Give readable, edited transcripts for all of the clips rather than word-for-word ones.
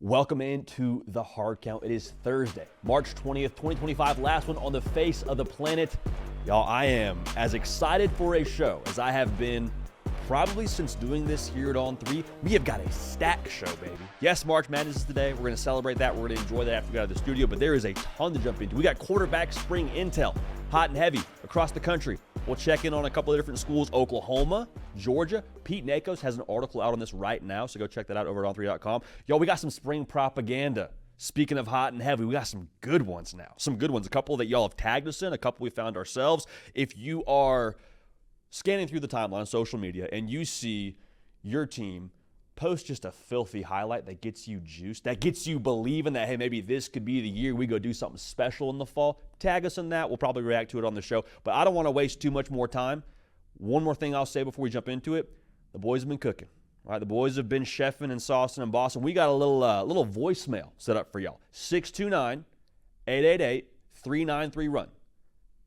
Welcome into the Hard Count. It is Thursday, March 20th, 2025, last one on the face of the planet. Y'all, I am as excited for a show as I have been probably since doing this here at On 3. We have got a stack show, baby. Yes, March Madness is today. We're going to celebrate that. We're going to enjoy that after we get out of the studio, but there is a ton to jump into. We got quarterback spring intel, hot and heavy across the country. We'll check in on a couple of different schools, Oklahoma, Georgia. Pete Nakos has an article out on this right now, so go check that out over at on3.com. Y'all, we got some spring propaganda. Speaking of hot and heavy, we got some good ones now. Some good ones. A couple that y'all have tagged us in, a couple we found ourselves. If you are scanning through the timeline on social media and you see your team post just a filthy highlight that gets you juiced, that gets you believing that, hey, maybe this could be the year we go do something special in the fall, tag us in that. We'll probably react to it on the show. But I don't want to waste too much more time. One more thing I'll say before we jump into it. The boys have been cooking. All right, the boys have been chefing and saucing and bossing. We got a little voicemail set up for y'all. 629-888-393-RUN.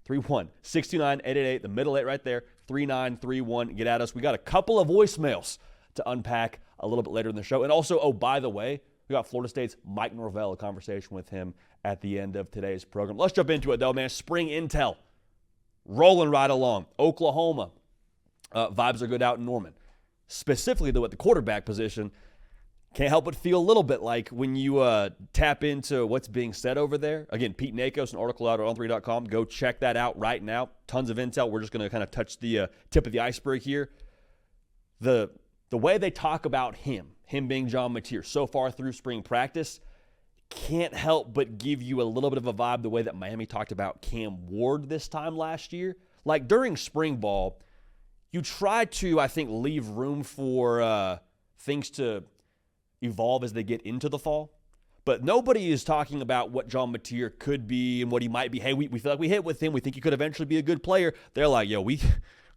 3-1. 629-888, the middle 8 right there, 3931. Get at us. We got a couple of voicemails to unpack a little bit later in the show. And also, oh, by the way, we got Florida State's Mike Norvell, a conversation with him at the end of today's program. Let's jump into it, though, man. Spring intel. Rolling right along. Oklahoma. Vibes are good out in Norman. Specifically, though, at the quarterback position, can't help but feel a little bit like when you tap into what's being said over there. Again, Pete Nakos, an article out at on3.com. Go check that out right now. Tons of intel. We're just going to kind of touch the tip of the iceberg here. The way they talk about him being John Mateer so far through spring practice, can't help but give you a little bit of a vibe the way that Miami talked about Cam Ward this time last year. Like during spring ball, you try to, I think, leave room for things to evolve as they get into the fall. But nobody is talking about what John Mateer could be and what he might be. Hey, we feel like we hit with him. We think he could eventually be a good player. They're like, yo,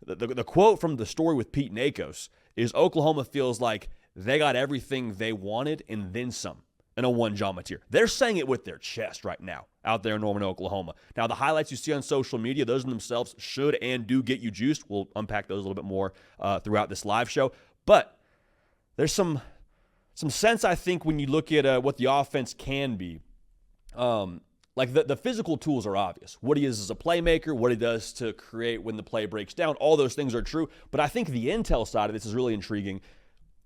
the quote from the story with Pete Nakos is Oklahoma feels like they got everything they wanted and then some in a one John Mateer. They're saying it with their chest right now out there in Norman, Oklahoma. Now, the highlights you see on social media, those in themselves should and do get you juiced. We'll unpack those a little bit more throughout this live show. But there's some sense, I think, when you look at what the offense can be. Like the physical tools are obvious. What he is as a playmaker, what he does to create when the play breaks down, all those things are true. But I think the intel side of this is really intriguing.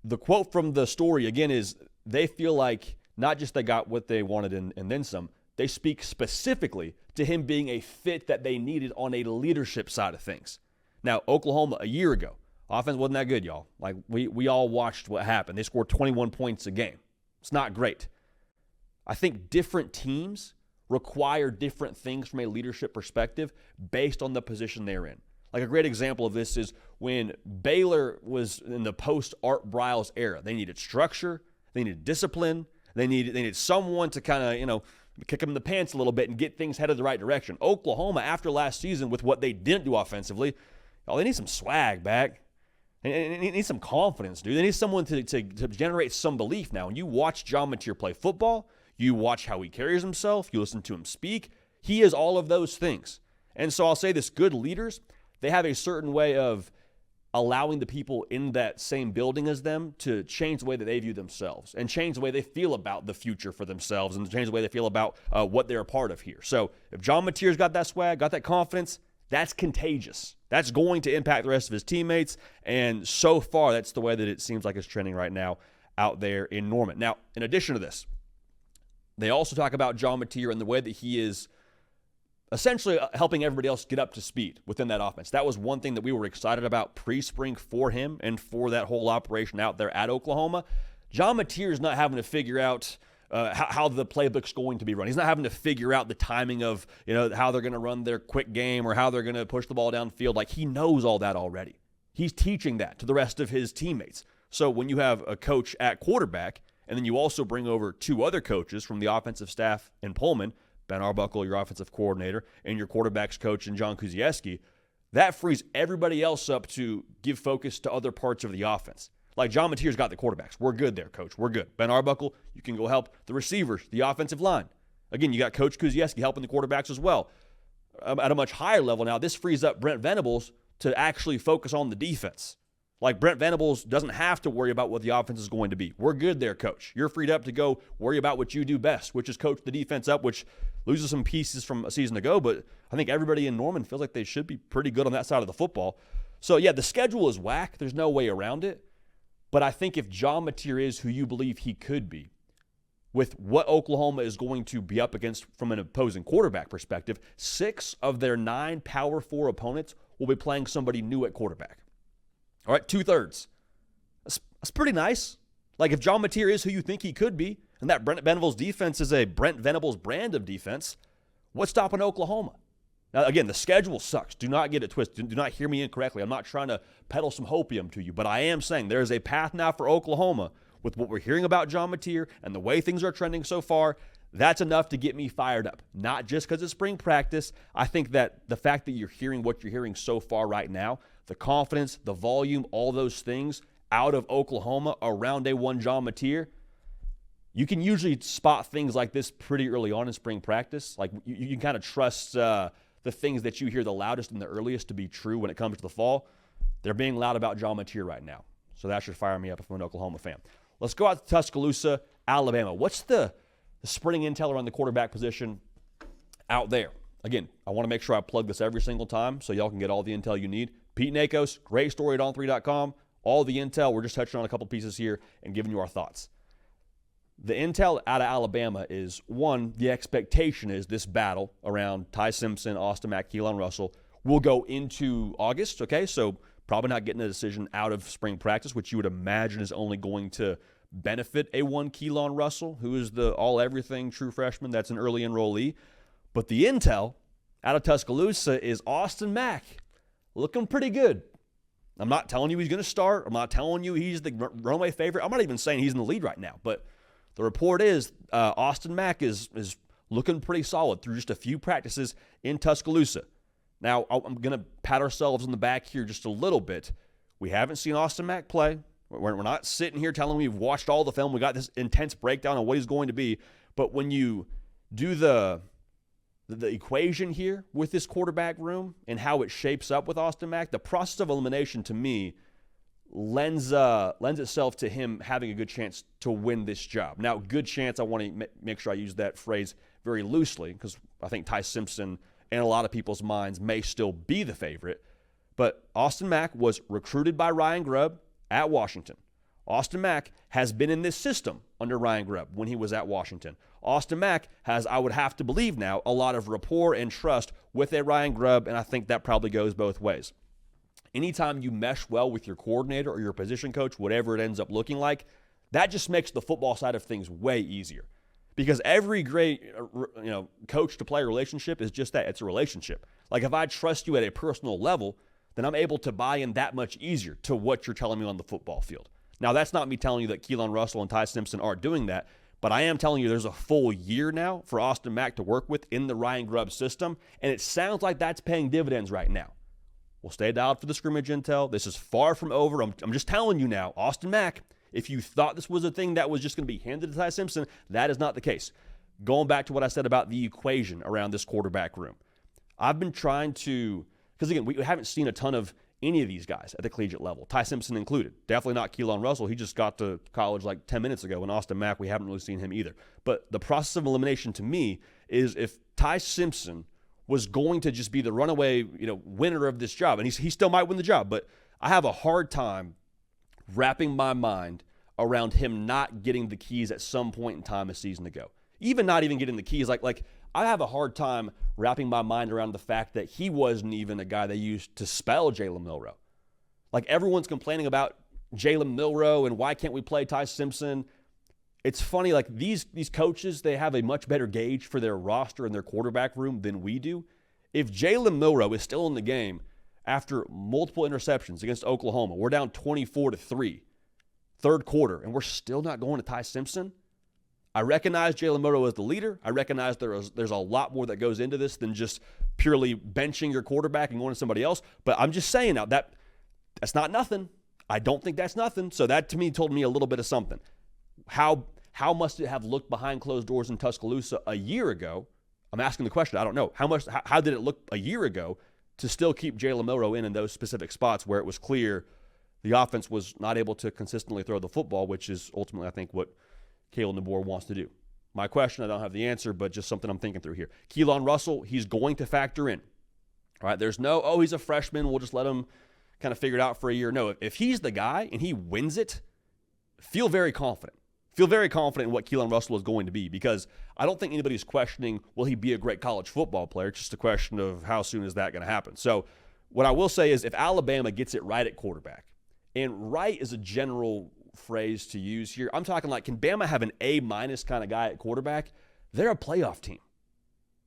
The quote from the story, again, is they feel like not just they got what they wanted and then some, they speak specifically to him being a fit that they needed on a leadership side of things. Now, Oklahoma a year ago, offense wasn't that good, y'all. Like we all watched what happened. They scored 21 points a game. It's not great. I think different teams require different things from a leadership perspective based on the position they're in. Like a great example of this is when Baylor was in the post-Art Briles era. They needed structure. They needed discipline. They needed someone to kind of, kick them in the pants a little bit and get things headed the right direction. Oklahoma, after last season, with what they didn't do offensively, they need some swag back. And they need some confidence, dude. They need someone to generate some belief now. When you watch John Mateer play football, you watch how he carries himself, you listen to him speak, he is all of those things. And so I'll say this, good leaders, they have a certain way of allowing the people in that same building as them to change the way that they view themselves and change the way they feel about the future for themselves and change the way they feel about what they're a part of here. So if John Mateer's got that swag, got that confidence, that's contagious. That's going to impact the rest of his teammates. And so far, that's the way that it seems like it's trending right now out there in Norman. Now, in addition to this, they also talk about John Mateer and the way that he is essentially helping everybody else get up to speed within that offense. That was one thing that we were excited about pre-spring for him and for that whole operation out there at Oklahoma. John Mateer is not having to figure out how the playbook's going to be run. He's not having to figure out the timing of how they're going to run their quick game or how they're going to push the ball downfield. Like, he knows all that already. He's teaching that to the rest of his teammates. So when you have a coach at quarterback and then you also bring over two other coaches from the offensive staff in Pullman, Ben Arbuckle, your offensive coordinator, and your quarterback's coach in John Kuzieski, that frees everybody else up to give focus to other parts of the offense. Like John Mateer's got the quarterbacks. We're good there, coach. We're good. Ben Arbuckle, you can go help the receivers, the offensive line. Again, you got Coach Kuzieski helping the quarterbacks as well. At a much higher level now, this frees up Brent Venables to actually focus on the defense. Like Brent Venables doesn't have to worry about what the offense is going to be. We're good there, coach. You're freed up to go worry about what you do best, which is coach the defense up, which loses some pieces from a season ago. But I think everybody in Norman feels like they should be pretty good on that side of the football. So, yeah, the schedule is whack. There's no way around it. But I think if John Mateer is who you believe he could be, with what Oklahoma is going to be up against from an opposing quarterback perspective, 6 of their 9 Power 4 opponents will be playing somebody new at quarterback. All right, 2/3. That's pretty nice. Like if John Mateer is who you think he could be, and that Brent Venables defense is a Brent Venables brand of defense, what's stopping Oklahoma? Now, again, the schedule sucks. Do not get it twisted. Do not hear me incorrectly. I'm not trying to peddle some hopium to you, but I am saying there is a path now for Oklahoma with what we're hearing about John Mateer and the way things are trending so far. That's enough to get me fired up, not just because it's spring practice. I think that the fact that you're hearing what you're hearing so far right now, the confidence, the volume, all those things out of Oklahoma around day one John Mateer, you can usually spot things like this pretty early on in spring practice. Like you can kind of trust the things that you hear the loudest and the earliest to be true when it comes to the fall. They're being loud about John Mateer right now. So that should fire me up if I'm an Oklahoma fan. Let's go out to Tuscaloosa, Alabama. What's the spring intel around the quarterback position out there? Again, I want to make sure I plug this every single time so y'all can get all the intel you need. Pete Nakos, great story at on3.com. All the intel, we're just touching on a couple pieces here and giving you our thoughts. The intel out of Alabama is, one, the expectation is this battle around Ty Simpson, Austin Mack, Keelan Russell will go into August, okay? So probably not getting a decision out of spring practice, which you would imagine is only going to benefit a one Keelan Russell, who is the all-everything true freshman that's an early enrollee. But the intel out of Tuscaloosa is Austin Mack looking pretty good. I'm not telling you he's going to start. I'm not telling you he's the runaway favorite. I'm not even saying he's in the lead right now. But the report is Austin Mack is looking pretty solid through just a few practices in Tuscaloosa. Now, I'm going to pat ourselves on the back here just a little bit. We haven't seen Austin Mack play. We're not sitting here telling you we've watched all the film. We got this intense breakdown on what he's going to be. But when you do the equation here with this quarterback room and how it shapes up with Austin Mack, the process of elimination to me lends itself to him having a good chance to win this job. Now, good chance, I want to make sure I use that phrase very loosely because I think Ty Simpson in a lot of people's minds may still be the favorite. But Austin Mack was recruited by Ryan Grubb at Washington. Austin Mack has been in this system under Ryan Grubb when he was at Washington. Austin Mack has, I would have to believe now, a lot of rapport and trust with a Ryan Grubb, and I think that probably goes both ways. Anytime you mesh well with your coordinator or your position coach, whatever it ends up looking like, that just makes the football side of things way easier. Because every great coach-to-player relationship is just that. It's a relationship. Like if I trust you at a personal level, then I'm able to buy in that much easier to what you're telling me on the football field. Now, that's not me telling you that Keelan Russell and Ty Simpson aren't doing that, but I am telling you there's a full year now for Austin Mack to work with in the Ryan Grubb system, and it sounds like that's paying dividends right now. We'll stay dialed for the scrimmage intel. This is far from over. I'm just telling you now, Austin Mack, if you thought this was a thing that was just going to be handed to Ty Simpson, that is not the case. Going back to what I said about the equation around this quarterback room, I've been trying to, because again, we haven't seen a ton of any of these guys at the collegiate level, Ty Simpson included. Definitely not Keelan Russell. He just got to college like 10 minutes ago. And Austin Mack, we haven't really seen him either. But the process of elimination to me is if Ty Simpson was going to just be the runaway, winner of this job, and he still might win the job, but I have a hard time wrapping my mind around him not getting the keys at some point in time a season ago. Even not even getting the keys, like I have a hard time wrapping my mind around the fact that he wasn't even a guy they used to spell Jalen Milroe. Like everyone's complaining about Jalen Milroe and why can't we play Ty Simpson? It's funny, like these coaches, they have a much better gauge for their roster and their quarterback room than we do. If Jalen Milroe is still in the game after multiple interceptions against Oklahoma, we're down 24-3, third quarter, and we're still not going to Ty Simpson, I recognize Jalen Milroe as the leader. I recognize there's a lot more that goes into this than just purely benching your quarterback and going to somebody else. But I'm just saying now that's not nothing. I don't think that's nothing. So that to me told me a little bit of something. How must it have looked behind closed doors in Tuscaloosa a year ago? I'm asking the question. I don't know. How did it look a year ago to still keep Jalen Milroe in those specific spots where it was clear the offense was not able to consistently throw the football, which is ultimately, I think, what Kalen DeBoer wants to do. My question, I don't have the answer, but just something I'm thinking through here. Keelan Russell, he's going to factor in. All right, there's no, oh, he's a freshman, we'll just let him kind of figure it out for a year. No, if he's the guy and he wins it, feel very confident. Feel very confident in what Keelan Russell is going to be, because I don't think anybody's questioning, will he be a great college football player? It's just a question of how soon is that going to happen. So what I will say is, if Alabama gets it right at quarterback, and right is a general phrase to use here, I'm talking like, can Bama have an A- kind of guy at quarterback? They're a playoff team.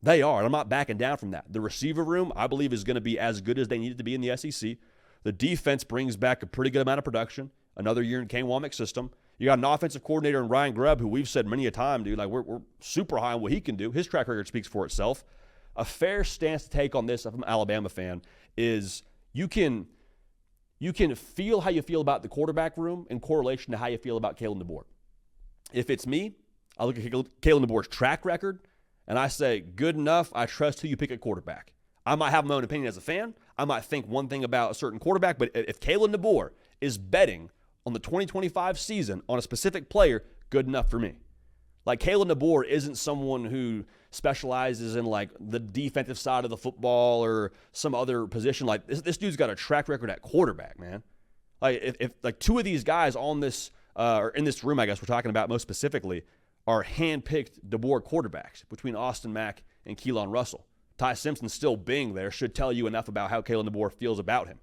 They are, and I'm not backing down from that. The receiver room, I believe, is going to be as good as they need it to be in the SEC. The defense brings back a pretty good amount of production. Another year in Kane Wommack's system. You got an offensive coordinator in Ryan Grubb, who we've said many a time, dude, like we're super high on what he can do. His track record speaks for itself. A fair stance to take on this, if I'm an Alabama fan, is you can feel how you feel about the quarterback room in correlation to how you feel about Kalen DeBoer. If it's me, I look at Kalen DeBoer's track record, and I say, good enough, I trust who you pick at quarterback. I might have my own opinion as a fan. I might think one thing about a certain quarterback, but if Kalen DeBoer is betting on the 2025 season on a specific player, good enough for me. Like, Kalen DeBoer isn't someone who specializes in like the defensive side of the football or some other position. Like, this dude's got a track record at quarterback, man. Like, if like two of these guys on this or in this room, I guess we're talking about most specifically, are hand-picked DeBoer quarterbacks between Austin Mack and Keelan Russell. Ty Simpson still being there should tell you enough about how Kalen DeBoer feels about him.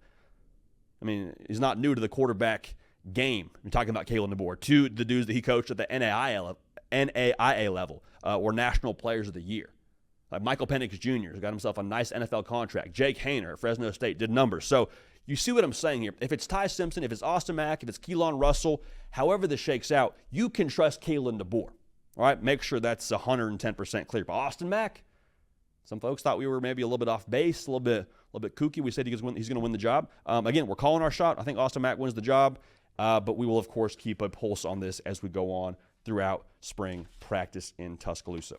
I mean, he's not new to the quarterback game. You're talking about Kalen DeBoer. Two, the dudes that he coached at the NAIA level were National Players of the Year. Like Michael Penix Jr. has got himself a nice NFL contract. Jake Haener at Fresno State did numbers. So you see what I'm saying here. If it's Ty Simpson, if it's Austin Mack, if it's Keelan Russell, however this shakes out, you can trust Kalen DeBoer. All right, make sure that's 110% clear. But Austin Mack, some folks thought we were maybe a little bit off base, a little bit kooky. We said he's going to win the job. Again, we're calling our shot. I think Austin Mack wins the job, but we will, of course, keep a pulse on this as we go on throughout spring practice in Tuscaloosa.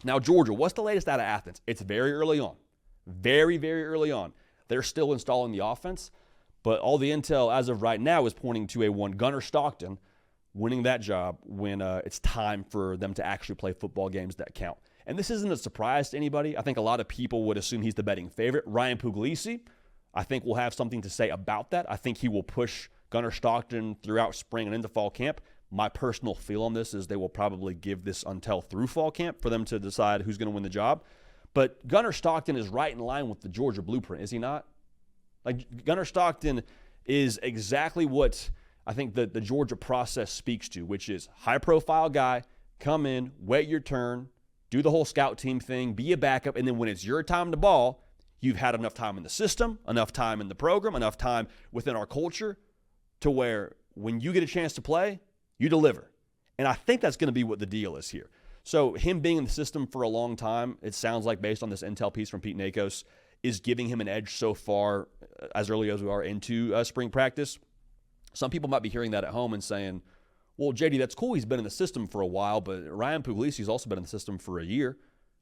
Now, Georgia, what's the latest out of Athens? It's very early on. Very, very early on. They're still installing the offense, but all the intel as of right now is pointing to a one Gunnar Stockton winning that job when it's time for them to actually play football games that count. And this isn't a surprise to anybody. I think a lot of people would assume he's the betting favorite. Ryan Puglisi, I think, will have something to say about that. I think he will push Gunnar Stockton throughout spring and into fall camp. My personal feel on this is they will probably give this until through fall camp for them to decide who's going to win the job. But Gunnar Stockton is right in line with the Georgia blueprint, is he not? Like, Gunnar Stockton is exactly what I think the Georgia process speaks to, which is high-profile guy, come in, wait your turn, do the whole scout team thing, be a backup, and then when it's your time to ball, you've had enough time in the system, enough time in the program, enough time within our culture to where when you get a chance to play, you deliver. And I think that's going to be what the deal is here. So him being in the system for a long time, it sounds like, based on this intel piece from Pete Nakos, is giving him an edge so far as early as we are into spring practice. Some people might be hearing that at home and saying, well, JD, that's cool. He's been in the system for a while, but Ryan Puglisi's also been in the system for a year.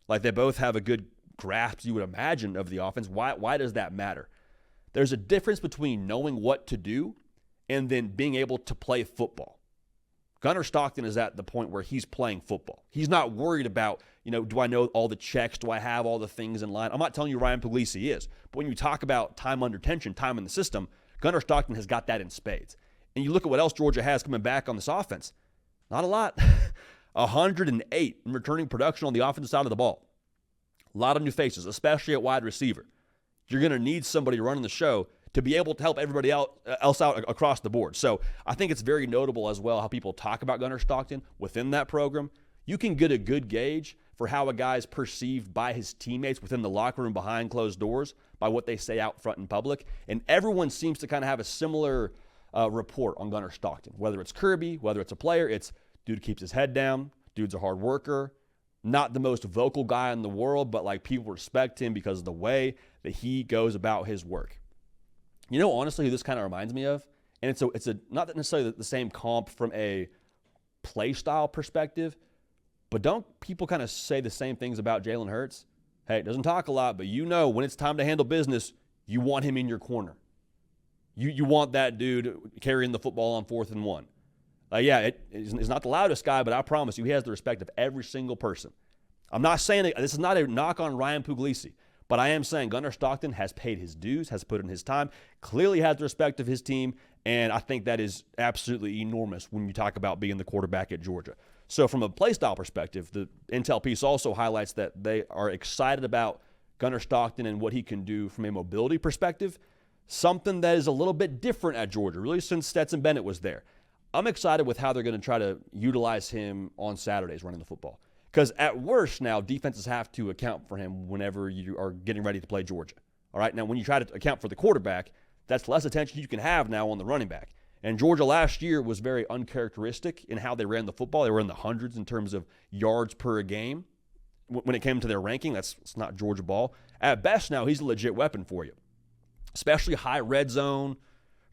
Like, they both have a good grasp, you would imagine, of the offense. Why does that matter? There's a difference between knowing what to do and then being able to play football. Gunnar Stockton is at the point where he's playing football. He's not worried about, do I know all the checks? Do I have all the things in line? I'm not telling you Ryan Puglisi is. But when you talk about time under tension, time in the system, Gunnar Stockton has got that in spades. And you look at what else Georgia has coming back on this offense. Not a lot. 108 in returning production on the offensive side of the ball. A lot of new faces, especially at wide receiver. You're going to need somebody running the show to be able to help everybody else out across the board. So I think it's very notable as well how people talk about Gunnar Stockton within that program. You can get a good gauge for how a guy's perceived by his teammates within the locker room behind closed doors by what they say out front in public. And everyone seems to kind of have a similar report on Gunnar Stockton. Whether it's Kirby, whether it's a player, it's dude keeps his head down, dude's a hard worker, not the most vocal guy in the world, but like people respect him because of the way that he goes about his work. Honestly, who this kind of reminds me of, and it's a not necessarily the same comp from a play style perspective, but don't people kind of say the same things about Jalen Hurts? Hey, doesn't talk a lot, but when it's time to handle business, you want him in your corner. You want that dude carrying the football on 4th and 1. He's not the loudest guy, but I promise you he has the respect of every single person. I'm not saying this is not a knock on Ryan Puglisi, but I am saying Gunnar Stockton has paid his dues, has put in his time, clearly has the respect of his team, and I think that is absolutely enormous when you talk about being the quarterback at Georgia. So from a play style perspective, the intel piece also highlights that they are excited about Gunnar Stockton and what he can do from a mobility perspective, something that is a little bit different at Georgia, really since Stetson Bennett was there. I'm excited with how they're going to try to utilize him on Saturdays running the football. Because at worst now, defenses have to account for him whenever you are getting ready to play Georgia. All right, now when you try to account for the quarterback, that's less attention you can have now on the running back. And Georgia last year was very uncharacteristic in how they ran the football. They were in the hundreds in terms of yards per game. When it came to their ranking, it's not Georgia ball. At best now, he's a legit weapon for you, especially high red zone,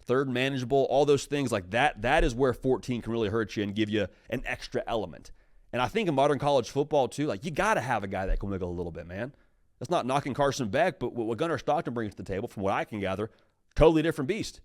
third manageable, all those things like that. That is where 14 can really hurt you and give you an extra element. And I think in modern college football, too, like you got to have a guy that can wiggle a little bit, man. That's not knocking Carson Beck, but what Gunnar Stockton brings to the table, from what I can gather, totally different beast.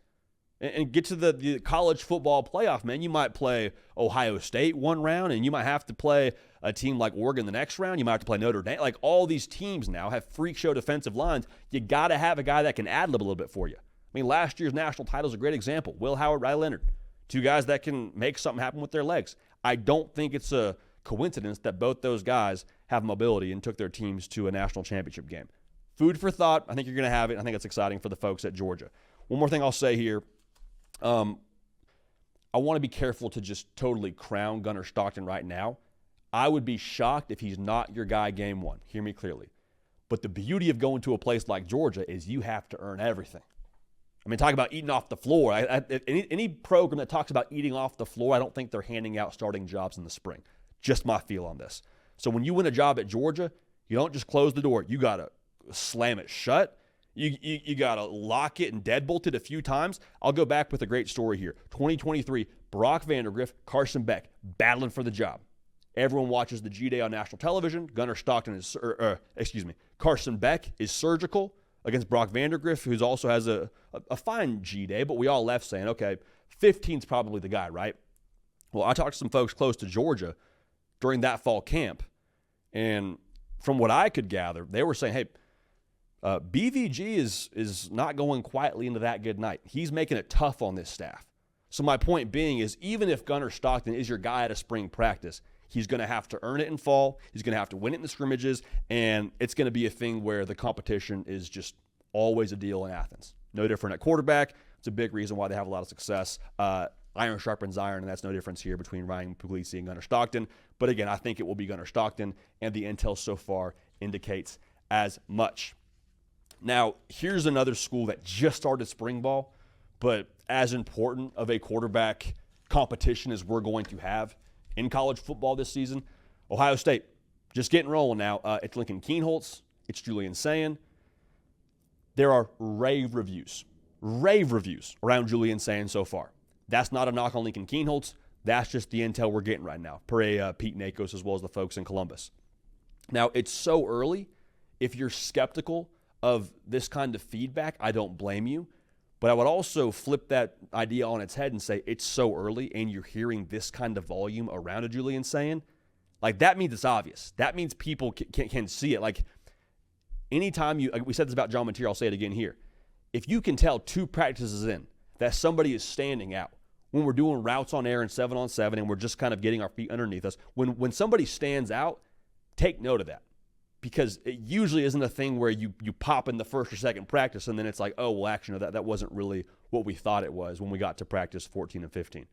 And get to the college football playoff, man. You might play Ohio State one round, and you might have to play a team like Oregon the next round. You might have to play Notre Dame. Like all these teams now have freak show defensive lines. You got to have a guy that can ad-lib a little bit for you. I mean, last year's national title is a great example. Will Howard, Riley Leonard, two guys that can make something happen with their legs. I don't think it's a coincidence that both those guys have mobility and took their teams to a national championship game. Food for thought. I think you're going to have it. I think it's exciting for the folks at Georgia. One more thing I'll say here. I want to be careful to just totally crown Gunnar Stockton right now. I would be shocked if he's not your guy game one. Hear me clearly. But the beauty of going to a place like Georgia is you have to earn everything. I mean, talk about eating off the floor. Any program that talks about eating off the floor, I don't think they're handing out starting jobs in the spring. Just my feel on this. So when you win a job at Georgia, you don't just close the door. You got to slam it shut. You got to lock it and deadbolt it a few times. I'll go back with a great story here. 2023, Brock Vandagriff, Carson Beck, battling for the job. Everyone watches the G-Day on national television. Carson Beck is surgical against Brock Vandagriff, who also has a fine G-Day, but we all left saying, okay, 15's probably the guy, right? Well, I talked to some folks close to Georgia during that fall camp, and from what I could gather, they were saying, hey, BVG is not going quietly into that good night. He's making it tough on this staff. So my point being is, even if Gunnar Stockton is your guy at a spring practice, he's going to have to earn it in fall. He's going to have to win it in the scrimmages, and it's going to be a thing where the competition is just always a deal in Athens. No different at quarterback. It's a big reason why they have a lot of success. Iron sharpens iron, and that's no difference here between Ryan Puglisi and Gunnar Stockton. But again, I think it will be Gunnar Stockton, and the intel so far indicates as much. Now, here's another school that just started spring ball, but as important of a quarterback competition as we're going to have in college football this season. Ohio State, just getting rolling now. It's Lincoln Kienholz. It's Julian Sayin. There are rave reviews around Julian Sayin so far. That's not a knock on Lincoln Kienholz. That's just the intel we're getting right now, per Pete Nakos as well as the folks in Columbus. Now, it's so early. If you're skeptical of this kind of feedback, I don't blame you. But I would also flip that idea on its head and say it's so early and you're hearing this kind of volume around a Julian Sayin. Like, that means it's obvious. That means people can see it. Like, anytime we said this about John Mateer, I'll say it again here. If you can tell 2 practices in that somebody is standing out, when we're doing routes on air and 7-on-7 and we're just kind of getting our feet underneath us, when somebody stands out, take note of that. Because it usually isn't a thing where you pop in the first or second practice and then it's like, oh, well, actually, no, that wasn't really what we thought it was when we got to practice 14 and 15.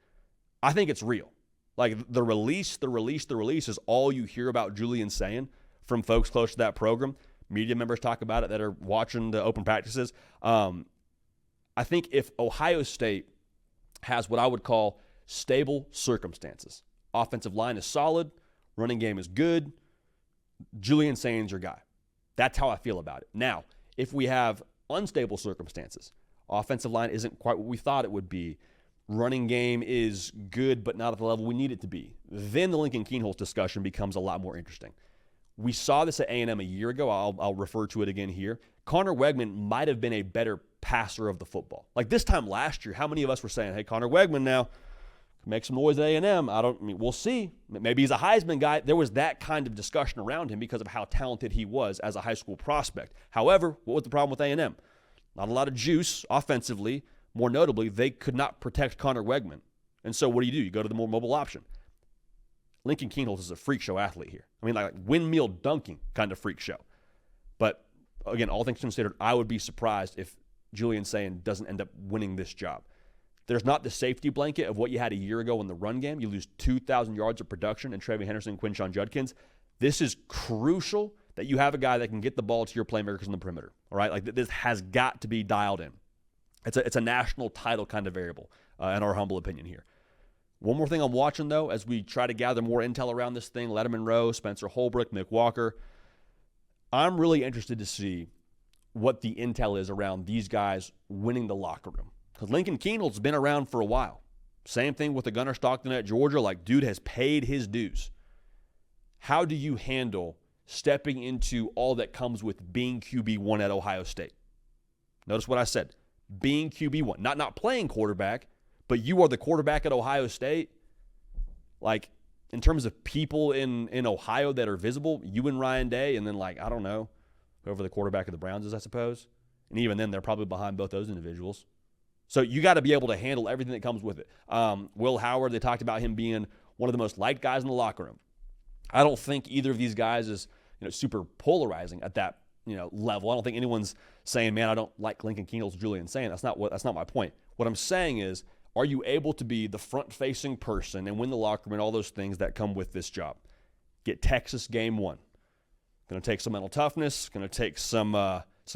I think it's real. Like, the release is all you hear about Julian Sayin from folks close to that program. Media members talk about it that are watching the open practices. I think if Ohio State has what I would call stable circumstances, offensive line is solid, running game is good, Julian Sayin's your guy. That's how I feel about it. Now, if we have unstable circumstances, offensive line isn't quite what we thought it would be, running game is good but not at the level we need it to be, then the Lincoln Kienholz discussion becomes a lot more interesting. We saw this at A&M a year ago. I'll refer to it again here. Connor Wegman might have been a better passer of the football. Like this time last year, how many of us were saying, hey, Connor Wegman now, make some noise at A&M. We'll see. Maybe he's a Heisman guy. There was that kind of discussion around him because of how talented he was as a high school prospect. However, what was the problem with A&M? Not a lot of juice offensively. More notably, they could not protect Connor Wegman. And so what do? You go to the more mobile option. Lincoln Keenholz is a freak show athlete here. I mean, like windmill dunking kind of freak show. But again, all things considered, I would be surprised if Julian Sayin doesn't end up winning this job. There's not the safety blanket of what you had a year ago in the run game. You lose 2,000 yards of production in Travion Henderson and Quinshon Judkins. This is crucial that you have a guy that can get the ball to your playmakers in the perimeter. All right, like this has got to be dialed in. It's a national title kind of variable, in our humble opinion here. One more thing I'm watching, though, as we try to gather more intel around this thing, Letterman Rowe, Spencer Holbrook, Mick Walker. I'm really interested to see what the intel is around these guys winning the locker room. Because Lincoln Keenholz's been around for a while. Same thing with the Gunnar Stockton at Georgia. Like, dude has paid his dues. How do you handle stepping into all that comes with being QB1 at Ohio State? Notice what I said. Being QB1. Not playing quarterback, but you are the quarterback at Ohio State. Like, in terms of people in Ohio that are visible, you and Ryan Day, and then, like, I don't know, whoever the quarterback of the Browns is, I suppose. And even then, they're probably behind both those individuals. So you got to be able to handle everything that comes with it. Will Howard, they talked about him being one of the most liked guys in the locker room. I don't think either of these guys is super polarizing at that level. I don't think anyone's saying, man, I don't like Lincoln Keenholz, Julian Sayin. That's not my point. What I'm saying is, are you able to be the front-facing person and win the locker room and all those things that come with this job? Get Texas game one. Going to take some mental toughness. Going to take some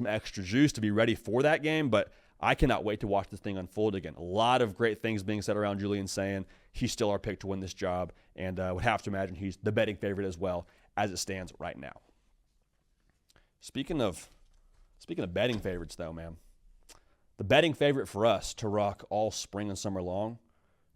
extra juice to be ready for that game. But I cannot wait to watch this thing unfold again. A lot of great things being said around Julian Sayin. He's still our pick to win this job, and would have to imagine he's the betting favorite as well as it stands right now. Speaking of betting favorites, though, man, the betting favorite for us to rock all spring and summer long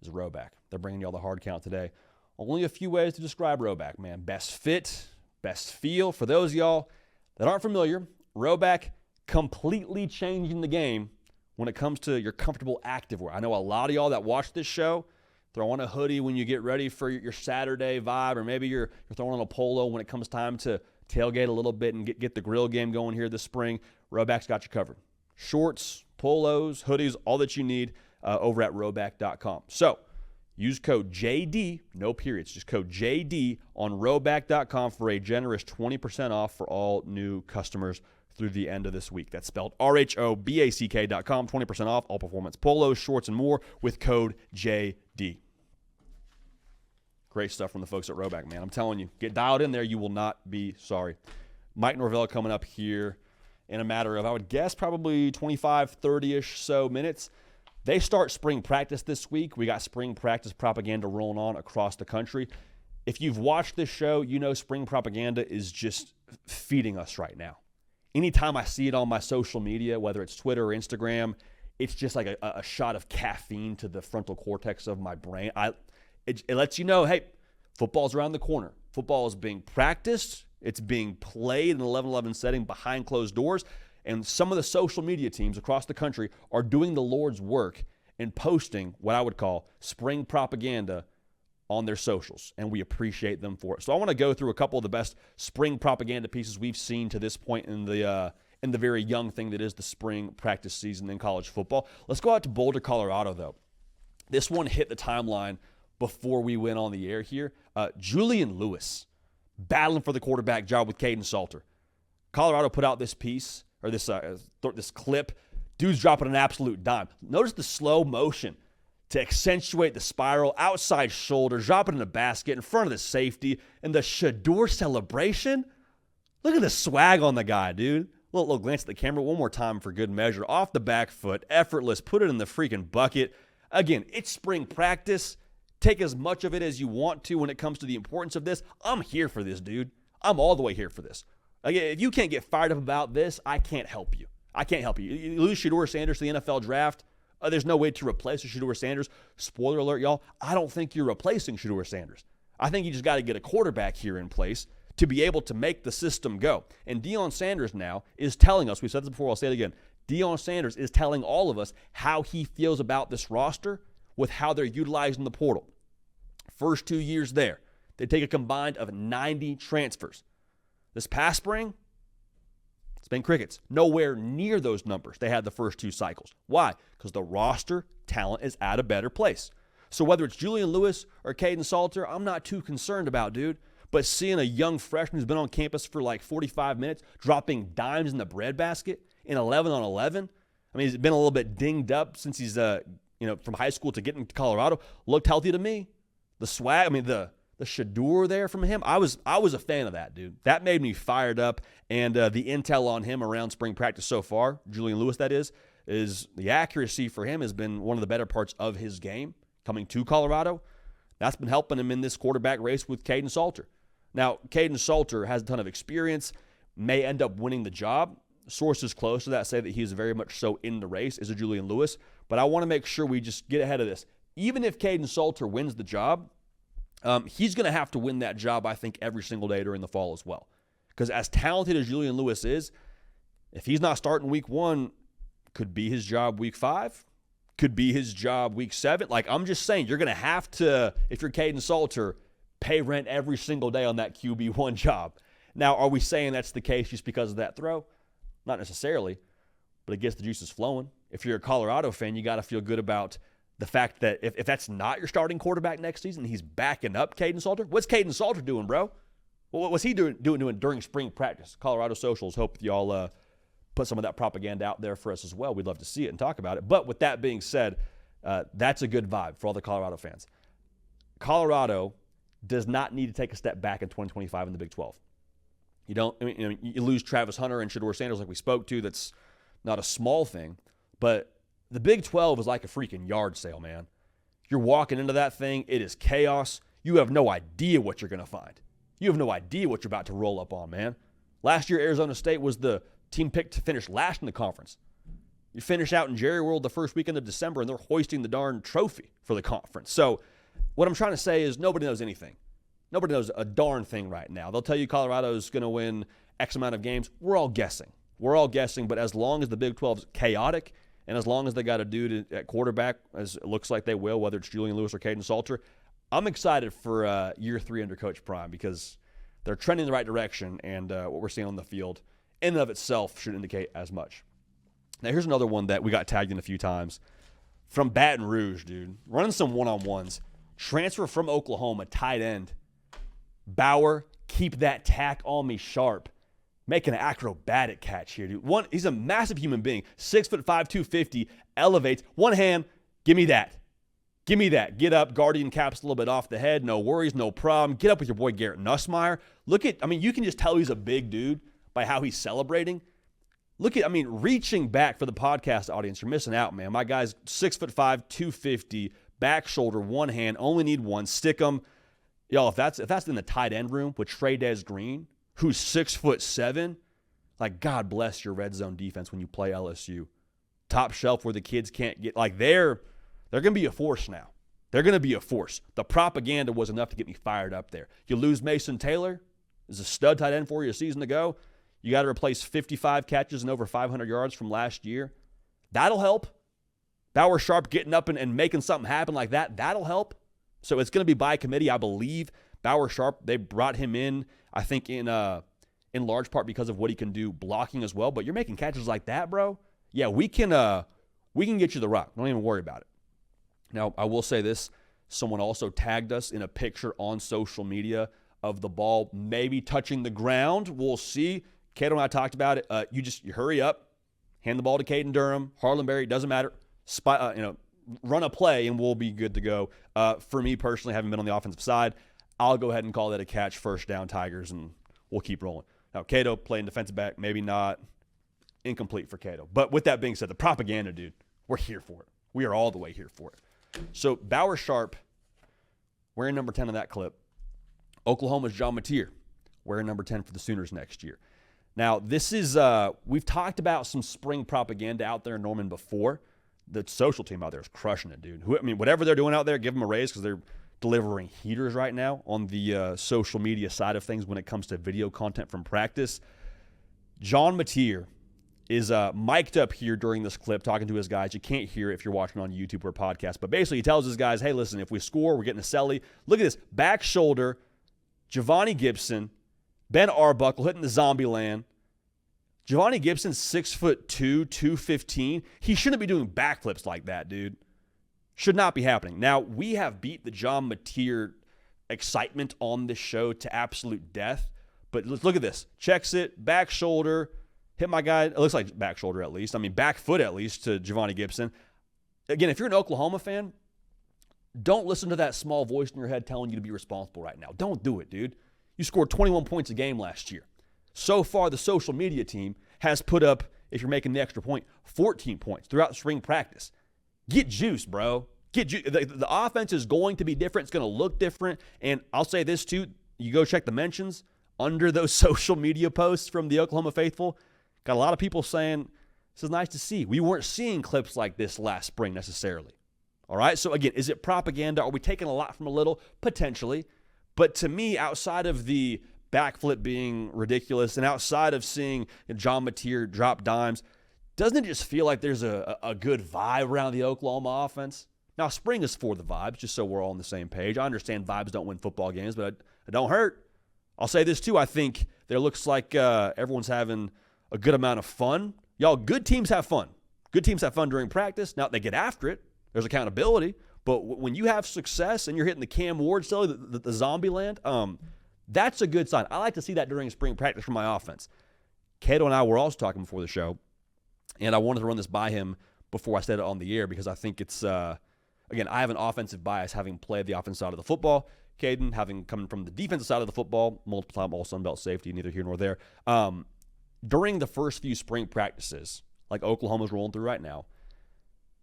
is Roback. They're bringing y'all the hard count today. Only a few ways to describe Roback, man. Best fit, best feel. For those of y'all that aren't familiar, Roback completely changing the game when it comes to your comfortable activewear. I know a lot of y'all that watch this show throw on a hoodie when you get ready for your Saturday vibe, or maybe you're throwing on a polo when it comes time to tailgate a little bit and get the grill game going here this spring. Roback's got you covered. Shorts, polos, hoodies, all that you need over at roback.com. So use code JD, no periods, just code JD on roback.com for a generous 20% off for all new customers through the end of this week. That's spelled RHOBACK.com, 20% off all performance polos, shorts, and more with code JD. Great stuff from the folks at Roback, man. I'm telling you, get dialed in there. You will not be sorry. Mike Norvell coming up here in a matter of, I would guess, probably 25, 30-ish so minutes. They start spring practice this week. We got spring practice propaganda rolling on across the country. If you've watched this show, you know spring propaganda is just feeding us right now. Anytime I see it on my social media, whether it's Twitter or Instagram, it's just like a shot of caffeine to the frontal cortex of my brain. It lets you know, hey, football's around the corner. Football is being practiced. It's being played in an 11-11 setting behind closed doors. And some of the social media teams across the country are doing the Lord's work and posting what I would call spring propaganda on their socials, and we appreciate them for it. So I want to go through a couple of the best spring propaganda pieces we've seen to this point in the very young thing that is the spring practice season in college football. Let's go out to Boulder, Colorado, though. This one hit the timeline before we went on the air here. Julian Lewis battling for the quarterback job with Caden Salter. Colorado put out this piece, or this clip. Dude's dropping an absolute dime. Notice the slow motion to accentuate the spiral, outside shoulder, drop it in the basket in front of the safety, and the Shador celebration. Look at the swag on the guy, dude. Little glance at the camera one more time for good measure. Off the back foot, effortless, put it in the freaking bucket. Again, it's spring practice. Take as much of it as you want to when it comes to the importance of this. I'm here for this, dude. I'm all the way here for this. Again, if you can't get fired up about this, I can't help you. You lose Shador Sanders to the NFL draft, there's no way to replace Shador Sanders. Spoiler alert, y'all. I don't think you're replacing Shador Sanders. I think you just got to get a quarterback here in place to be able to make the system go. And Deion Sanders now is telling us, we said this before, I'll say it again, Deion Sanders is telling all of us how he feels about this roster with how they're utilizing the portal. First 2 years there, they take a combined of 90 transfers. This past spring, it's been crickets. Nowhere near those numbers they had the first 2 cycles. Why? Because the roster talent is at a better place. So whether it's Julian Lewis or Caden Salter, I'm not too concerned about, dude. But seeing a young freshman who's been on campus for like 45 minutes, dropping dimes in the breadbasket in 11 on 11. I mean, he's been a little bit dinged up since he's, from high school to getting to Colorado. Looked healthy to me. The swag, I mean, the shadur there from him, I was a fan of that, dude. That made me fired up. And the intel on him around spring practice so far, Julian Lewis that is the accuracy for him has been one of the better parts of his game coming to Colorado. That's been helping him in this quarterback race with Caden Salter. Now, Caden Salter has a ton of experience, may end up winning the job. Sources close to that say that he's very much so in the race as a Julian Lewis. But I want to make sure we just get ahead of this. Even if Caden Salter wins the job, he's going to have to win that job, I think, every single day during the fall as well. Because as talented as Julian Lewis is, if he's not starting week 1, could be his job week 5, could be his job week 7. Like, I'm just saying, you're going to have to, if you're Caden Salter, pay rent every single day on that QB1 job. Now, are we saying that's the case just because of that throw? Not necessarily, but it gets the juices flowing. If you're a Colorado fan, you got to feel good about the fact that if that's not your starting quarterback next season, he's backing up Caden Salter. What's Caden Salter doing, bro? What was he doing during spring practice? Colorado socials, hope y'all put some of that propaganda out there for us as well. We'd love to see it and talk about it. But with that being said, that's a good vibe for all the Colorado fans. Colorado does not need to take a step back in 2025 in the Big 12. You lose Travis Hunter and Shedeur Sanders like we spoke to. That's not a small thing. But the Big 12 is like a freaking yard sale, man. You're walking into that thing. It is chaos. You have no idea what you're going to find. You have no idea what you're about to roll up on, man. Last year, Arizona State was the team picked to finish last in the conference. You finish out in Jerry World the first weekend of December, and they're hoisting the darn trophy for the conference. So what I'm trying to say is nobody knows anything. Nobody knows a darn thing right now. They'll tell you Colorado's going to win X amount of games. We're all guessing. But as long as the Big 12 is chaotic and as long as they got a dude at quarterback, as it looks like they will, whether it's Julian Lewis or Caden Salter, I'm excited for year 3 under Coach Prime because they're trending in the right direction, and what we're seeing on the field in and of itself should indicate as much. Now, here's another one that we got tagged in a few times. From Baton Rouge, dude. Running some one-on-ones. Transfer from Oklahoma, tight end. Bauer, keep that tack on me sharp. Making an acrobatic catch here, dude. He's a massive human being. 6'5", 250, elevates. One hand, give me that. Give me that. Get up, guardian caps a little bit off the head. No worries, no problem. Get up with your boy Garrett Nussmeier. You can just tell he's a big dude by how he's celebrating. Reaching back for the podcast audience, you're missing out, man. My guy's 6'5", 250, back shoulder, one hand, only need one. Stick him. Y'all, if that's in the tight end room with Trey Green, who's 6'7", like, God bless your red zone defense when you play LSU. Top shelf where the kids can't get, like, they're going to be a force now. They're going to be a force. The propaganda was enough to get me fired up there. You lose Mason Taylor, is a stud tight end for you a season ago. You got to replace 55 catches and over 500 yards from last year. That'll help. Bauer Sharp getting up and making something happen like that, that'll help. So it's going to be by committee, I believe. Bauer Sharp, they brought him in, I think, in large part because of what he can do blocking as well. But you're making catches like that, bro. Yeah, we can get you the rock. Don't even worry about it. Now, I will say this. Someone also tagged us in a picture on social media of the ball maybe touching the ground. We'll see. Cato and I talked about it. You hurry up, hand the ball to Caden Durham, Harlan Berry, doesn't matter. Run a play and we'll be good to go. For me personally, having been on the offensive side, I'll go ahead and call that a catch, first down Tigers, and we'll keep rolling. Now, Cato playing defensive back, maybe not. Incomplete for Cato. But with that being said, the propaganda, dude, we're here for it. We are all the way here for it. So Bauer Sharp, wearing number 10 on that clip. Oklahoma's John Mateer, wearing number 10 for the Sooners next year. Now, this is, we've talked about some spring propaganda out there in Norman before. The social team out there is crushing it, dude. Whatever they're doing out there, give them a raise because they're delivering heaters right now on the social media side of things when it comes to video content from practice. John Mateer is mic'd up here during this clip talking to his guys. You can't hear it if you're watching on YouTube or podcast, but basically he tells his guys, hey, listen, if we score, we're getting a celly. Look at this. Back shoulder, Giovanni Gibson, Ben Arbuckle hitting the zombie land. Giovanni Gibson's 6'2", 215. He shouldn't be doing backflips like that, dude. Should not be happening. Now, we have beat the John Mateer excitement on this show to absolute death, but let's look at this. Checks it, back shoulder, hit my guy. It looks like back shoulder at least. I mean, back foot at least to Giovanni Gibson. Again, if you're an Oklahoma fan, don't listen to that small voice in your head telling you to be responsible right now. Don't do it, dude. You scored 21 points a game last year. So far, the social media team has put up, if you're making the extra point, 14 points throughout spring practice. Get juice, bro. Get juice. The offense is going to be different. It's going to look different. And I'll say this, too. You go check the mentions under those social media posts from the Oklahoma faithful. Got a lot of people saying, this is nice to see. We weren't seeing clips like this last spring necessarily. All right? So, again, is it propaganda? Are we taking a lot from a little? Potentially. But to me, outside of the backflip being ridiculous and outside of seeing John Mateer drop dimes, doesn't it just feel like there's a good vibe around the Oklahoma offense? Now, spring is for the vibes, just so we're all on the same page. I understand vibes don't win football games, but it don't hurt. I'll say this, too. I think there looks like everyone's having a good amount of fun. Y'all, good teams have fun. Good teams have fun during practice. Now, they get after it. There's accountability. But when you have success and you're hitting the Cam Ward still, the zombie land, that's a good sign. I like to see that during spring practice from my offense. Cato and I were also talking before the show, and I wanted to run this by him before I said it on the air because I think it's, again, I have an offensive bias having played the offensive side of the football. Caden, having come from the defensive side of the football, multiple time All-Sun Belt safety, neither here nor there. During the first few spring practices, like Oklahoma's rolling through right now,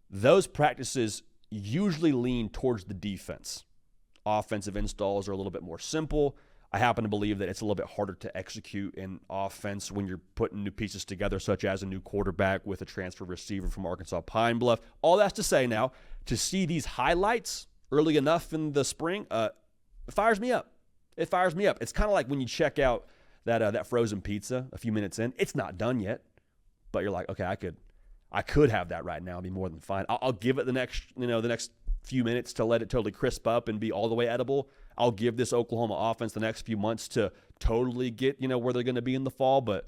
those practices usually lean towards the defense. Offensive installs are a little bit more simple. I happen to believe that it's a little bit harder to execute in offense when you're putting new pieces together, such as a new quarterback with a transfer receiver from Arkansas Pine Bluff. All that's to say now, to see these highlights early enough in the spring, it fires me up. It fires me up. It's kind of like when you check out that frozen pizza a few minutes in. It's not done yet, but you're like, okay, I could have that right now and be more than fine. I'll give it the next few minutes to let it totally crisp up and be all the way edible. I'll give this Oklahoma offense the next few months to totally get, where they're going to be in the fall. But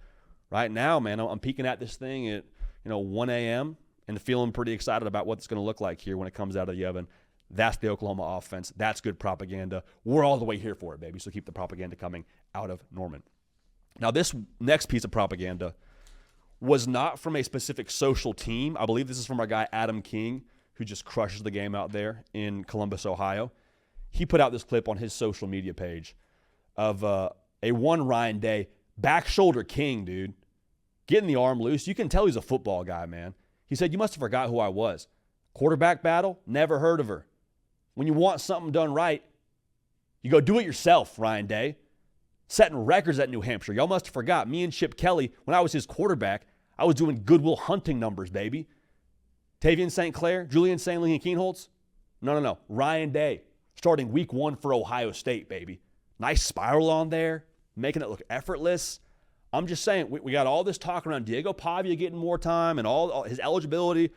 right now, man, I'm peeking at this thing at, 1 a.m. and feeling pretty excited about what it's going to look like here when it comes out of the oven. That's the Oklahoma offense. That's good propaganda. We're all the way here for it, baby. So keep the propaganda coming out of Norman. Now, this next piece of propaganda was not from a specific social team. I believe this is from our guy Adam King, who just crushes the game out there in Columbus, Ohio. He put out this clip on his social media page of a one Ryan Day back shoulder king, dude. Getting the arm loose. You can tell he's a football guy, man. He said, you must have forgot who I was. Quarterback battle? Never heard of her. When you want something done right, you go do it yourself, Ryan Day. Setting records at New Hampshire. Y'all must have forgot. Me and Chip Kelly, when I was his quarterback, I was doing Goodwill Hunting numbers, baby. Tavian St. Clair, Julian St. Lee, and Keenholz? No. Ryan Day, starting week 1 for Ohio State, baby. Nice spiral on there, making it look effortless. I'm just saying, we got all this talk around Diego Pavia getting more time and all his eligibility,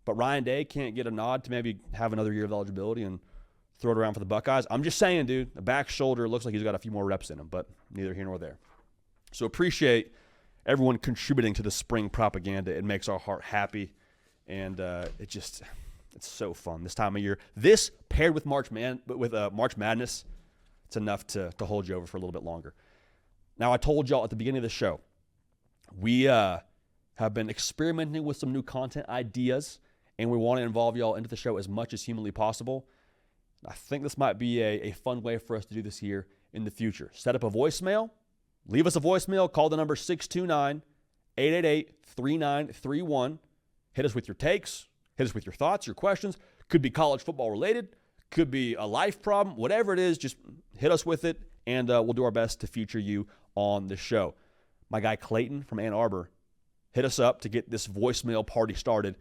but Ryan Day can't get a nod to maybe have another year of eligibility and throw it around for the Buckeyes. I'm just saying, dude, the back shoulder looks like he's got a few more reps in him, but neither here nor there. So appreciate everyone contributing to the spring propaganda. It makes our heart happy, and it's so fun this time of year. This paired with March Madness, it's enough to hold you over for a little bit longer. Now, I told y'all at the beginning of the show, we have been experimenting with some new content ideas, and we want to involve y'all into the show as much as humanly possible. I think this might be a fun way for us to do this here in the future. Set up a voicemail. Leave us a voicemail. Call the number 629-888-3931. Hit us with your takes. Hit us with your thoughts, your questions. Could be college football related. Could be a life problem. Whatever it is, just hit us with it, and we'll do our best to feature you on the show. My guy Clayton from Ann Arbor hit us up to get this voicemail party started.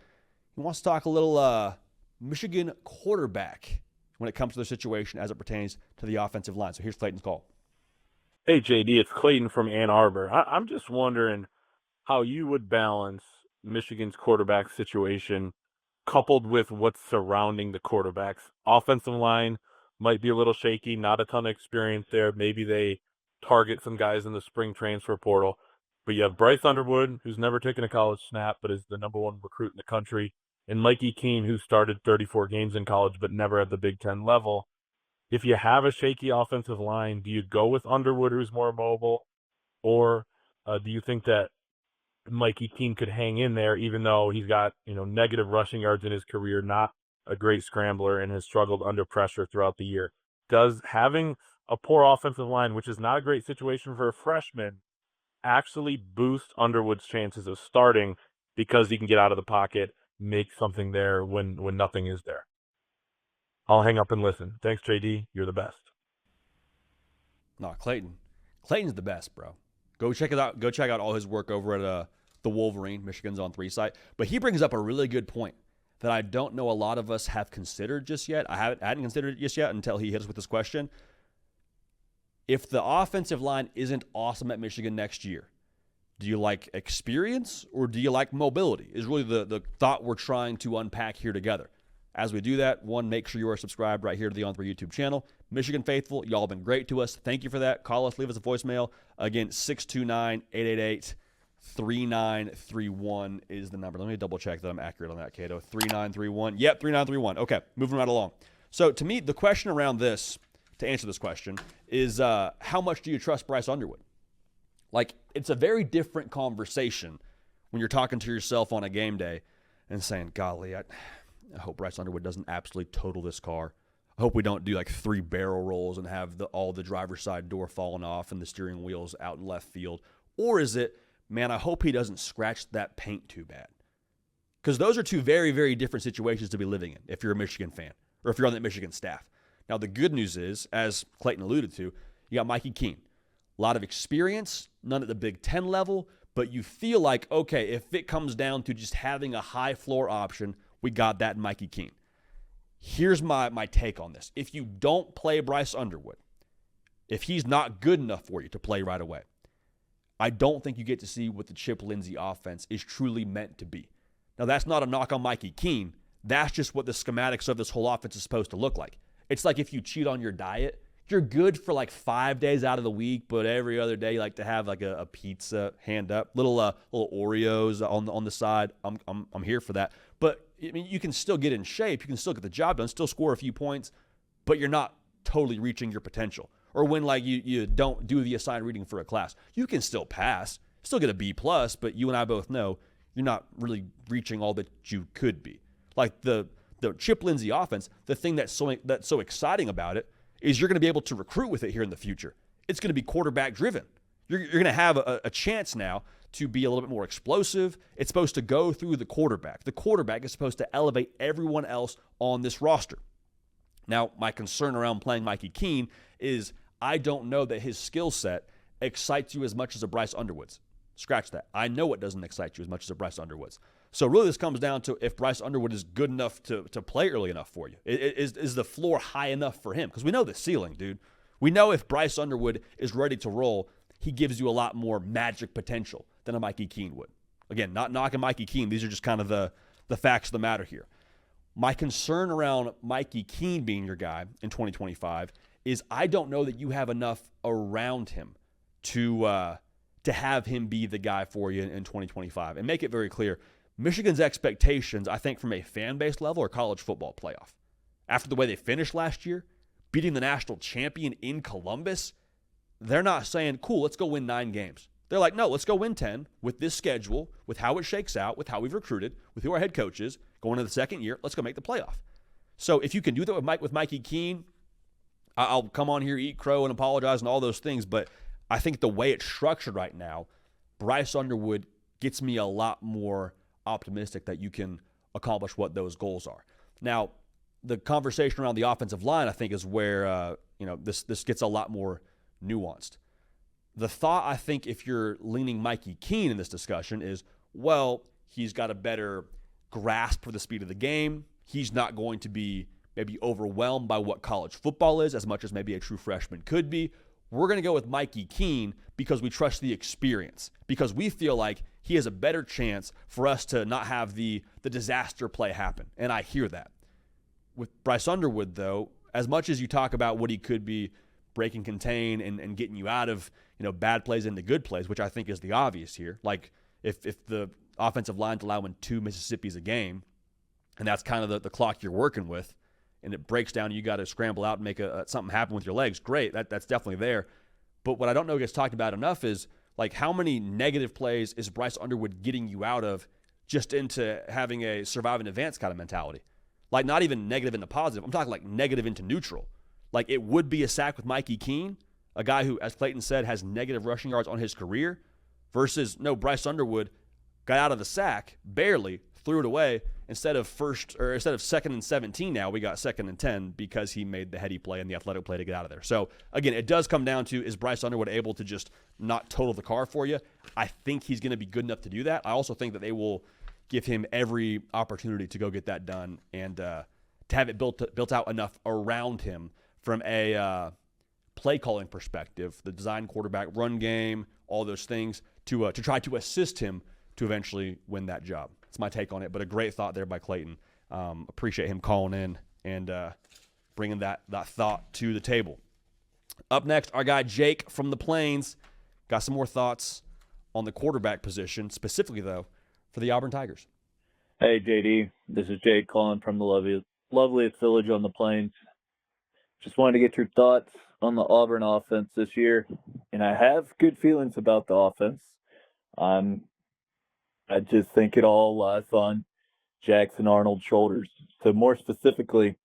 He wants to talk a little Michigan quarterback when it comes to the situation as it pertains to the offensive line. So here's Clayton's call. Hey, JD, it's Clayton from Ann Arbor. I'm just wondering, how you would balance Michigan's quarterback situation coupled with what's surrounding the quarterbacks. Offensive line might be a little shaky, not a ton of experience there. Maybe they target some guys in the spring transfer portal. But you have Bryce Underwood, who's never taken a college snap, but is the number one recruit in the country, and Mikey Keene, who started 34 games in college but never at the Big Ten level. If you have a shaky offensive line, do you go with Underwood, who's more mobile, or do you think that Mikey Keene could hang in there, even though he's got negative rushing yards in his career, not a great scrambler, and has struggled under pressure throughout the year? Does having a poor offensive line, which is not a great situation for a freshman, actually boost Underwood's chances of starting because he can get out of the pocket, make something there when nothing is there? I'll hang up and listen. Thanks, JD. You're the best. No, Clayton's the best, bro. Go check it out. Go check out all his work over at the Wolverine, Michigan's on 3 site. But he brings up a really good point that I don't know a lot of us have considered just yet. I hadn't considered it just yet until he hit us with this question. If the offensive line isn't awesome at Michigan next year, do you like experience or do you like mobility? Is really the thought we're trying to unpack here together. As we do that, one, make sure you are subscribed right here to the On 3 YouTube channel. Michigan faithful, y'all have been great to us. Thank you for that. Call us, leave us a voicemail. Again, 629-888-3931 is the number. Let me double check that I'm accurate on that, Cato. 3931. Yep, 3931. Okay, moving right along. So to me, the question around this, to answer this question, is how much do you trust Bryce Underwood? Like, it's a very different conversation when you're talking to yourself on a game day and saying, golly, I hope Bryce Underwood doesn't absolutely total this car. I hope we don't do like 3 barrel rolls and have all the driver's side door falling off and the steering wheels out in left field. Or is it, man, I hope he doesn't scratch that paint too bad? Because those are 2 very, very different situations to be living in if you're a Michigan fan or if you're on the Michigan staff. Now, the good news is, as Clayton alluded to, you got Mikey Keene. A lot of experience, none at the Big Ten level, but you feel like, okay, if it comes down to just having a high floor option, we got that in Mikey Keene. Here's my take on this. If you don't play Bryce Underwood, if he's not good enough for you to play right away, I don't think you get to see what the Chip Lindsey offense is truly meant to be. Now, that's not a knock on Mikey Keene. That's just what the schematics of this whole offense is supposed to look like. It's like if you cheat on your diet, you're good for like 5 days out of the week, but every other day you like to have like a pizza hand up, little Oreos on the side. I'm here for that. But I mean, you can still get in shape, you can still get the job done, still score a few points, but you're not totally reaching your potential. Or when like you don't do the assigned reading for a class, you can still pass, still get a B+, but you and I both know you're not really reaching all that you could be. Like the Chip Lindsey offense, the thing that's so exciting about it is you're going to be able to recruit with it here in the future. It's going to be quarterback driven. You're going to have a chance now to be a little bit more explosive. It's supposed to go through the quarterback. The quarterback is supposed to elevate everyone else on this roster. Now, my concern around playing Mikey Keene is I don't know that his skill set excites you as much as a Bryce Underwood's. Scratch that. I know it doesn't excite you as much as a Bryce Underwood's. So really this comes down to if Bryce Underwood is good enough to play early enough for you. Is the floor high enough for him? Because we know the ceiling, dude. We know if Bryce Underwood is ready to roll, he gives you a lot more magic potential than a Mikey Keene would. Again, not knocking Mikey Keene. These are just kind of the facts of the matter here. My concern around Mikey Keene being your guy in 2025 is I don't know that you have enough around him to have him be the guy for you in 2025. And make it very clear, Michigan's expectations, I think, from a fan-based level are college football playoff. After the way they finished last year, beating the national champion in Columbus, they're not saying, cool, let's go win 9 games. They're like, no, let's go win 10 with this schedule, with how it shakes out, with how we've recruited, with who our head coach is, going into the second year, let's go make the playoff. So if you can do that with Mikey Keene, I'll come on here, eat crow, and apologize and all those things, but I think the way it's structured right now, Bryce Underwood gets me a lot more optimistic that you can accomplish what those goals are. Now, the conversation around the offensive line, I think, is where this gets a lot more nuanced. The thought, I think, if you're leaning Mikey Keene in this discussion is, well, he's got a better grasp for the speed of the game. He's not going to be maybe overwhelmed by what college football is as much as maybe a true freshman could be. We're going to go with Mikey Keene because we trust the experience, because we feel like he has a better chance for us to not have the disaster play happen. And I hear that. With Bryce Underwood, though, as much as you talk about what he could be breaking contain and getting you out of bad plays into good plays, which I think is the obvious here. Like if the offensive line's allowing 2 Mississippis a game, and that's kind of the clock you're working with, and it breaks down and you got to scramble out and make something happen with your legs, great. That's definitely there. But what I don't know gets talked about enough is, like, how many negative plays is Bryce Underwood getting you out of just into having a survive and advance kind of mentality? Like, not even negative into positive. I'm talking like negative into neutral. Like, it would be a sack with Mikey Keene, a guy who, as Clayton said, has negative rushing yards on his career, versus, no, Bryce Underwood got out of the sack, barely, threw it away. Instead of 2nd and 17 now, we got 2nd and 10 because he made the heady play and the athletic play to get out of there. So, again, it does come down to, is Bryce Underwood able to just not total the car for you? I think he's going to be good enough to do that. I also think that they will give him every opportunity to go get that done and to have it built out enough around him from a play calling perspective, the design quarterback run game, all those things, to try to assist him to eventually win that job. That's my take on it, but a great thought there by Clayton. Appreciate him calling in and bringing that thought to the table. Up next, our guy Jake from the Plains got some more thoughts on the quarterback position, specifically, though, for the Auburn Tigers. Hey, JD. This is Jake calling from the loveliest village on the Plains. Just wanted to get your thoughts on the Auburn offense this year, and I have good feelings about the offense. I just think it all lies on Jackson Arnold's shoulders. So more specifically,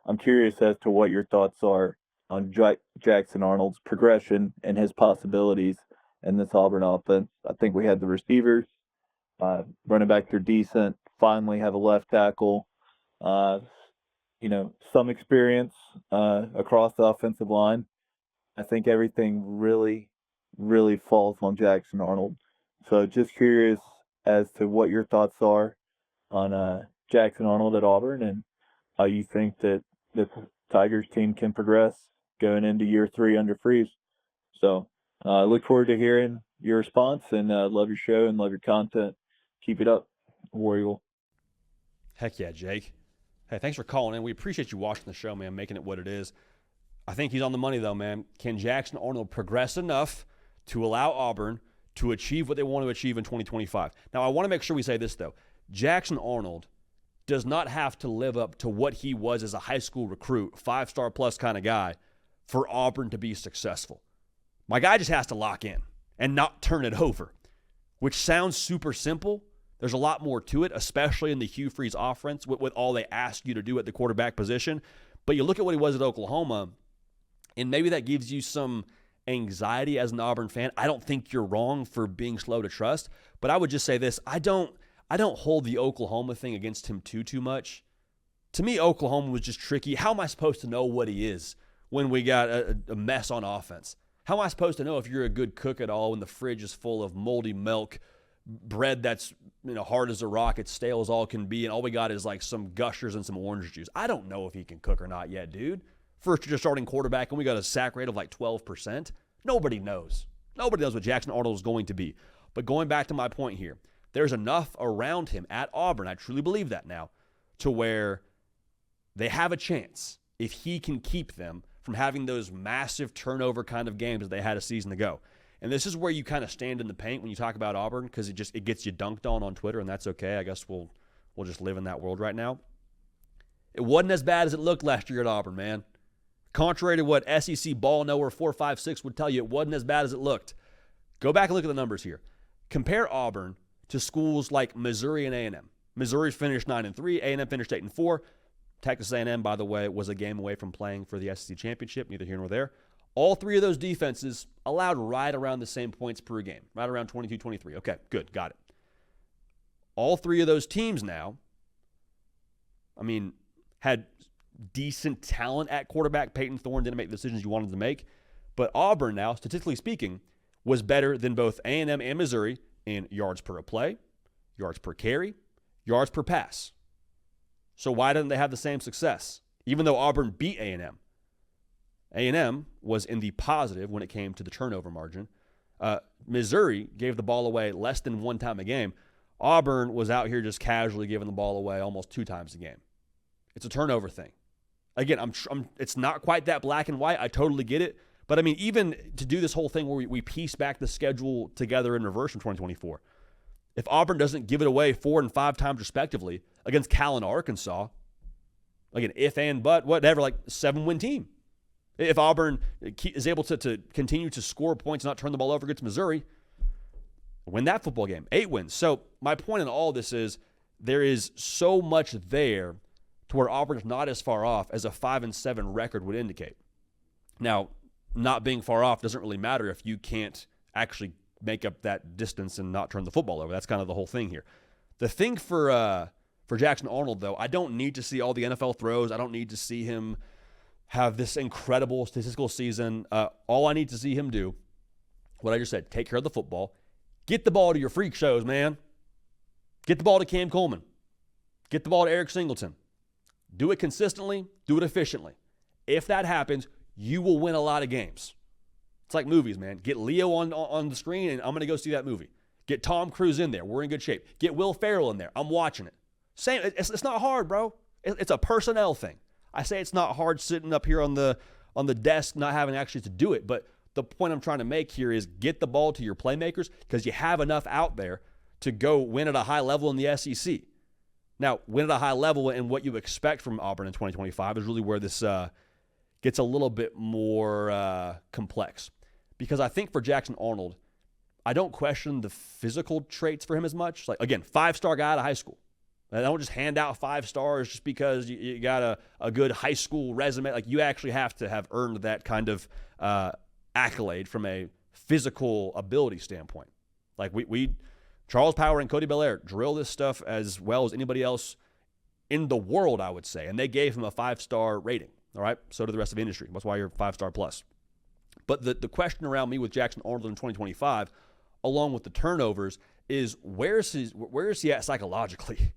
I'm curious as to what your thoughts are on Jackson Arnold's progression and his possibilities in this Auburn offense. I think we had the receivers, running back, they're decent. Finally have a left tackle, some experience across the offensive line. I think everything really, really falls on Jackson Arnold. So just curious as to what your thoughts are on Jackson Arnold at Auburn and how you think that the Tigers team can progress going into year 3 under Freeze. So I look forward to hearing your response and love your show and love your content. Keep it up, War Eagle. Heck yeah, Jake. Hey, thanks for calling in. We appreciate you watching the show, man, making it what it is. I think he's on the money, though, man. Can Jackson Arnold progress enough to allow Auburn to achieve what they want to achieve in 2025? Now, I want to make sure we say this, though. Jackson Arnold does not have to live up to what he was as a high school recruit, 5-star plus kind of guy, for Auburn to be successful. My guy just has to lock in and not turn it over, which sounds super simple. There's a lot more to it, especially in the Hugh Freeze offense with all they ask you to do at the quarterback position. But you look at what he was at Oklahoma, and maybe that gives you some anxiety as an Auburn fan. I don't think you're wrong for being slow to trust, but I would just say this. I don't hold the Oklahoma thing against him too much. To me, Oklahoma was just tricky. How am I supposed to know what he is when we got a mess on offense? How am I supposed to know if you're a good cook at all when the fridge is full of moldy milk, bread that's hard as a rock, it's stale as all can be, and all we got is like some Gushers and some orange juice? I don't know if he can cook or not yet, dude. First year starting quarterback, and we got a sack rate of like 12%. Nobody knows. Nobody knows what Jackson Arnold is going to be. But going back to my point here, there's enough around him at Auburn, I truly believe that now, to where they have a chance, if he can keep them from having those massive turnover kind of games that they had a season ago. And this is where you kind of stand in the paint when you talk about Auburn, because it gets you dunked on Twitter, and that's okay. I guess we'll just live in that world right now. It wasn't as bad as it looked last year at Auburn, man. Contrary to what SEC ball knower 456 would tell you, it wasn't as bad as it looked. Go back and look at the numbers here. Compare Auburn to schools like Missouri and A&M. Missouri finished 9-3. A&M finished 8-4. Texas A&M, by the way, was a game away from playing for the SEC championship. Neither here nor there. All three of those defenses allowed right around the same points per game, right around 22, 23. Okay, good, got it. All three of those teams now, had decent talent at quarterback. Peyton Thorne didn't make the decisions you wanted to make. But Auburn now, statistically speaking, was better than both A&M and Missouri in yards per play, yards per carry, yards per pass. So why didn't they have the same success? Even though Auburn beat A&M. A&M was in the positive when it came to the turnover margin. Missouri gave the ball away less than one time a game. Auburn was out here just casually giving the ball away almost 2 times a game. It's a turnover thing. Again, it's not quite that black and white. I totally get it. But, I mean, even to do this whole thing where we piece back the schedule together in reverse in 2024, if Auburn doesn't give it away 4 and 5 times respectively against Cal and Arkansas, again, if and but, whatever, like 7-win team. If Auburn is able to continue to score points and not turn the ball over against Missouri, win that football game, 8 wins. So my point in all this is there is so much there to where Auburn's not as far off as a 5-7 record would indicate. Now, not being far off doesn't really matter if you can't actually make up that distance and not turn the football over. That's kind of the whole thing here. The thing for Jackson Arnold, though, I don't need to see all the NFL throws. I don't need to see him have this incredible statistical season. All I need to see him do, what I just said, take care of the football, get the ball to your freak shows, man. Get the ball to Cam Coleman. Get the ball to Eric Singleton. Do it consistently. Do it efficiently. If that happens, you will win a lot of games. It's like movies, man. Get Leo on the screen, and I'm going to go see that movie. Get Tom Cruise in there. We're in good shape. Get Will Ferrell in there. I'm watching it. Same. It's not hard, bro. It's a personnel thing. I say it's not hard sitting up here on the desk not having actually to do it, but the point I'm trying to make here is get the ball to your playmakers because you have enough out there to go win at a high level in the SEC. Now, win at a high level and what you expect from Auburn in 2025 is really where this gets a little bit more complex. Because I think for Jackson Arnold, I don't question the physical traits for him as much. Like, again, 5-star guy out of high school. I don't just hand out 5 stars just because you got a good high school resume. Like, you actually have to have earned that kind of accolade from a physical ability standpoint. Like, we Charles Power and Cody Belair drill this stuff as well as anybody else in the world, I would say. And they gave him a 5-star rating. All right? So did the rest of the industry. That's why you're 5-star plus. But the question around me with Jackson Arnold in 2025, along with the turnovers, is where is he at psychologically?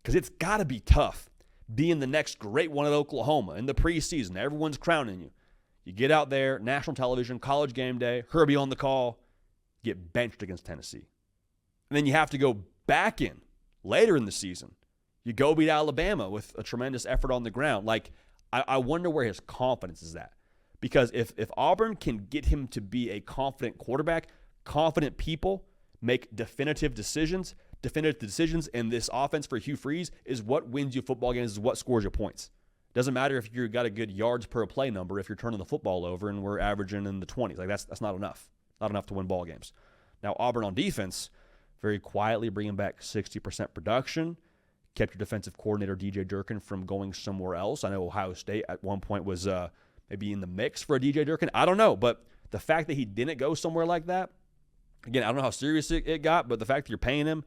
Because it's got to be tough being the next great one at Oklahoma in the preseason. Everyone's crowning you. You get out there, national television, college game day, Herbie on the call, get benched against Tennessee. And then you have to go back in later in the season. You go beat Alabama with a tremendous effort on the ground. Like, I wonder where his confidence is at. Because if Auburn can get him to be a confident quarterback, confident people make definitive decisions, and this offense for Hugh Freeze is what wins you football games, is what scores you points. Doesn't matter if you've got a good yards per play number if you're turning the football over and we're averaging in the 20s. Like, that's not enough. Not enough to win ball games. Now, Auburn on defense, very quietly bringing back 60% production, kept your defensive coordinator DJ Durkin from going somewhere else. I know Ohio State at one point was maybe in the mix for a DJ Durkin. I don't know, but the fact that he didn't go somewhere like that, again, I don't know how serious it got, but the fact that you're paying him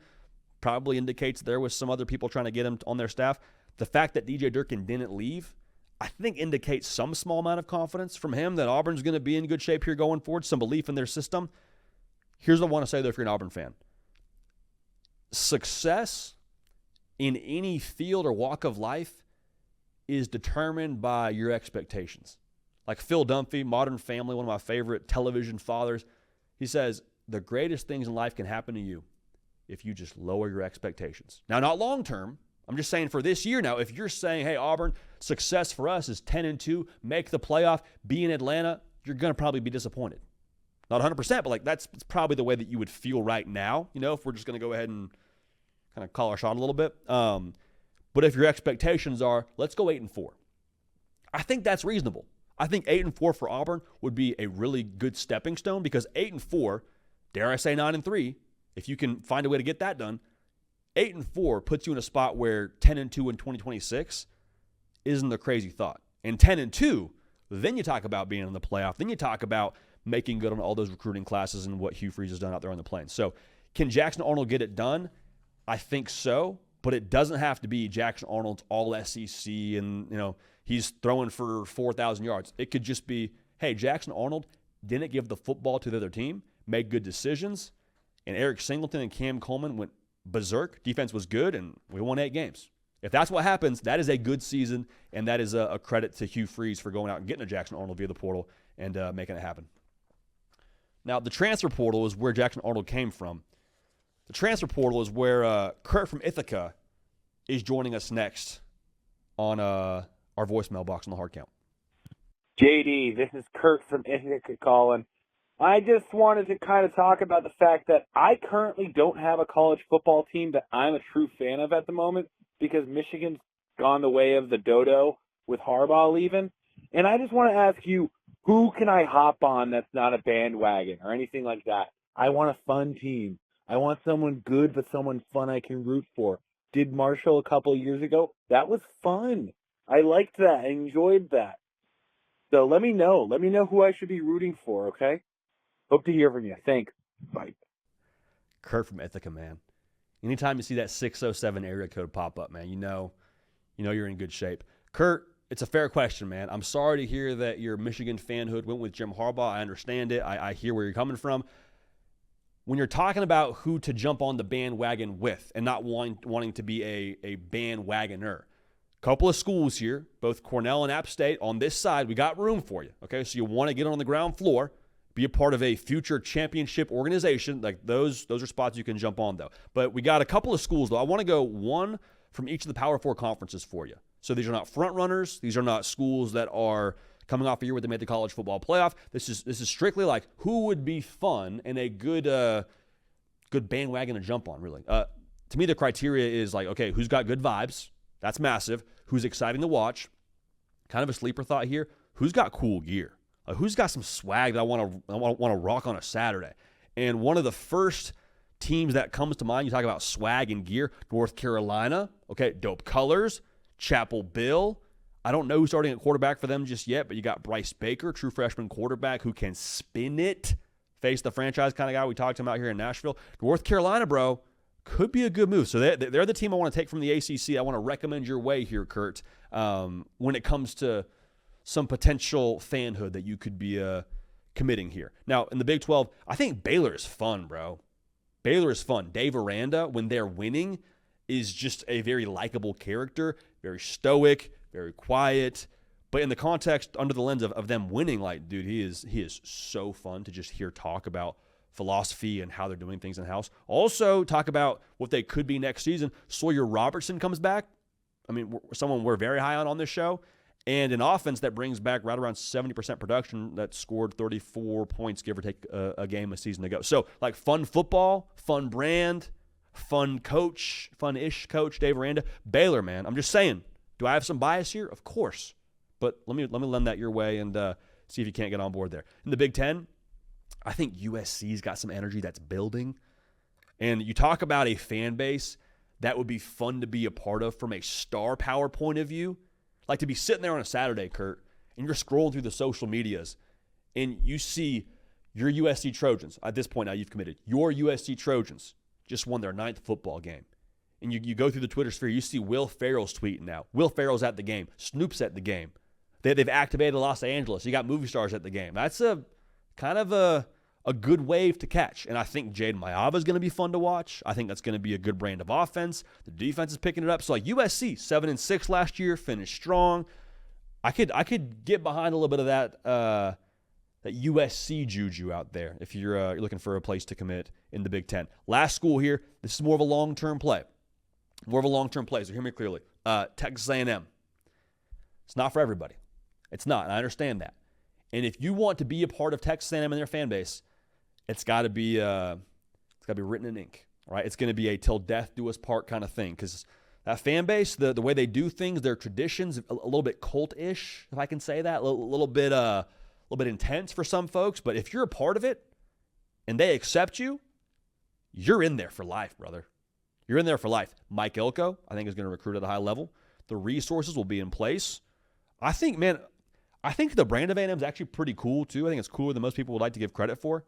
probably indicates there was some other people trying to get him on their staff. The fact that DJ Durkin didn't leave, I think indicates some small amount of confidence from him that Auburn's going to be in good shape here going forward, some belief in their system. Here's what I want to say, though, if you're an Auburn fan. Success in any field or walk of life is determined by your expectations. Like Phil Dunphy, Modern Family, one of my favorite television fathers, he says, the greatest things in life can happen to you if you just lower your expectations. Now, not long term. I'm just saying for this year now, if you're saying, hey, Auburn, success for us is 10-2, make the playoff, be in Atlanta, you're going to probably be disappointed. Not 100%, but like that's probably the way that you would feel right now, if we're just going to go ahead and kind of call our shot a little bit. But if your expectations are, let's go 8-4, I think that's reasonable. I think 8-4 for Auburn would be a really good stepping stone because 8-4, dare I say 9-3, if you can find a way to get that done, 8-4 puts you in a spot where 10-2 in 2026 isn't a crazy thought. And 10-2, then you talk about being in the playoff. Then you talk about making good on all those recruiting classes and what Hugh Freeze has done out there on the plains. So can Jackson Arnold get it done? I think so, but it doesn't have to be Jackson Arnold's all SEC and, he's throwing for 4,000 yards. It could just be, hey, Jackson Arnold didn't give the football to the other team, made good decisions, and Eric Singleton and Cam Coleman went berserk. Defense was good, and we won 8 games. If that's what happens, that is a good season, and that is a credit to Hugh Freeze for going out and getting a Jackson Arnold via the portal and making it happen. Now, the transfer portal is where Jackson Arnold came from. The transfer portal is where Kurt from Ithaca is joining us next on our voicemail box on the hard count. JD, this is Kurt from Ithaca calling. I just wanted to kind of talk about the fact that I currently don't have a college football team that I'm a true fan of at the moment because Michigan's gone the way of the dodo with Harbaugh leaving. And I just want to ask you, who can I hop on that's not a bandwagon or anything like that? I want a fun team. I want someone good but someone fun I can root for. Did Marshall a couple of years ago? That was fun. I liked that. I enjoyed that. So let me know. Let me know who I should be rooting for, okay? Hope to hear from you. Thanks. Bye. Kurt from Ithaca, man. Anytime you see that 607 area code pop up, man, you know you're in good shape. Kurt, it's a fair question, man. I'm sorry to hear that your Michigan fanhood went with Jim Harbaugh. I understand it. I hear where you're coming from. When you're talking about who to jump on the bandwagon with and not wanting to be a bandwagoner, couple of schools here, both Cornell and App State, on this side, we got room for you. Okay, so you want to get on the ground floor, be a part of a future championship organization. Like those are spots you can jump on, though. But we got a couple of schools, though. I want to go one from each of the Power Four conferences for you. So these are not front runners. These are not schools that are coming off a year where they made the college football playoff. This is strictly like who would be fun and a good bandwagon to jump on, really. To me, the criteria is like, okay, who's got good vibes? That's massive. Who's exciting to watch? Kind of a sleeper thought here. Who's got cool gear? Who's got some swag that I want to rock on a Saturday? And one of the first teams that comes to mind, you talk about swag and gear, North Carolina. Okay, dope colors. Chapel Bill. I don't know who's starting at quarterback for them just yet, but you got Bryce Baker, true freshman quarterback who can spin it, face the franchise kind of guy we talked about here in Nashville. North Carolina, bro, could be a good move. So they're the team I want to take from the ACC. I want to recommend your way here, Kurt, when it comes to some potential fanhood that you could be committing here. Now, in the Big 12, I think Baylor is fun, bro. Baylor is fun. Dave Aranda, when they're winning, is just a very likable character, very stoic, very quiet. But in the context, under the lens of them winning, like, dude, he is so fun to just hear talk about philosophy and how they're doing things in-house. Also, talk about what they could be next season. Sawyer Robertson comes back. I mean, someone we're very high on this show. And an offense that brings back right around 70% production that scored 34 points, give or take a game a season ago. So, like, fun football, fun brand, fun coach, fun-ish coach, Dave Aranda. Baylor, man, I'm just saying. Do I have some bias here? Of course. But let me lend that your way and see if you can't get on board there. In the Big Ten, I think USC's got some energy that's building. And you talk about a fan base that would be fun to be a part of from a star power point of view. Like to be sitting there on a Saturday, Kurt, and you're scrolling through the social medias, and you see your USC Trojans. At this point now, you've committed. Your USC Trojans just won their 9th football game. And you go through the Twitter sphere, you see Will Ferrell's tweeting now. Will Ferrell's at the game. Snoop's at the game. They've activated Los Angeles. You got movie stars at the game. That's a kind of a good wave to catch. And I think Jaden Mayava is going to be fun to watch. I think that's going to be a good brand of offense. The defense is picking it up. So like USC, 7-6 last year, finished strong. I could get behind a little bit of that USC juju out there if you're looking for a place to commit in the Big Ten. Last school here, this is more of a long-term play. More of a long-term play, so hear me clearly. Texas A&M. It's not for everybody. It's not, and I understand that. And if you want to be a part of Texas A&M and their fan base, it's got to be written in ink, right? It's going to be a till death do us part kind of thing because that fan base, the way they do things, their traditions, a little bit cult-ish, if I can say that, a little bit intense for some folks. But if you're a part of it and they accept you, you're in there for life, brother. You're in there for life. Mike Elko, I think, is going to recruit at a high level. The resources will be in place. I think the brand of A&M is actually pretty cool, too. I think it's cooler than most people would like to give credit for.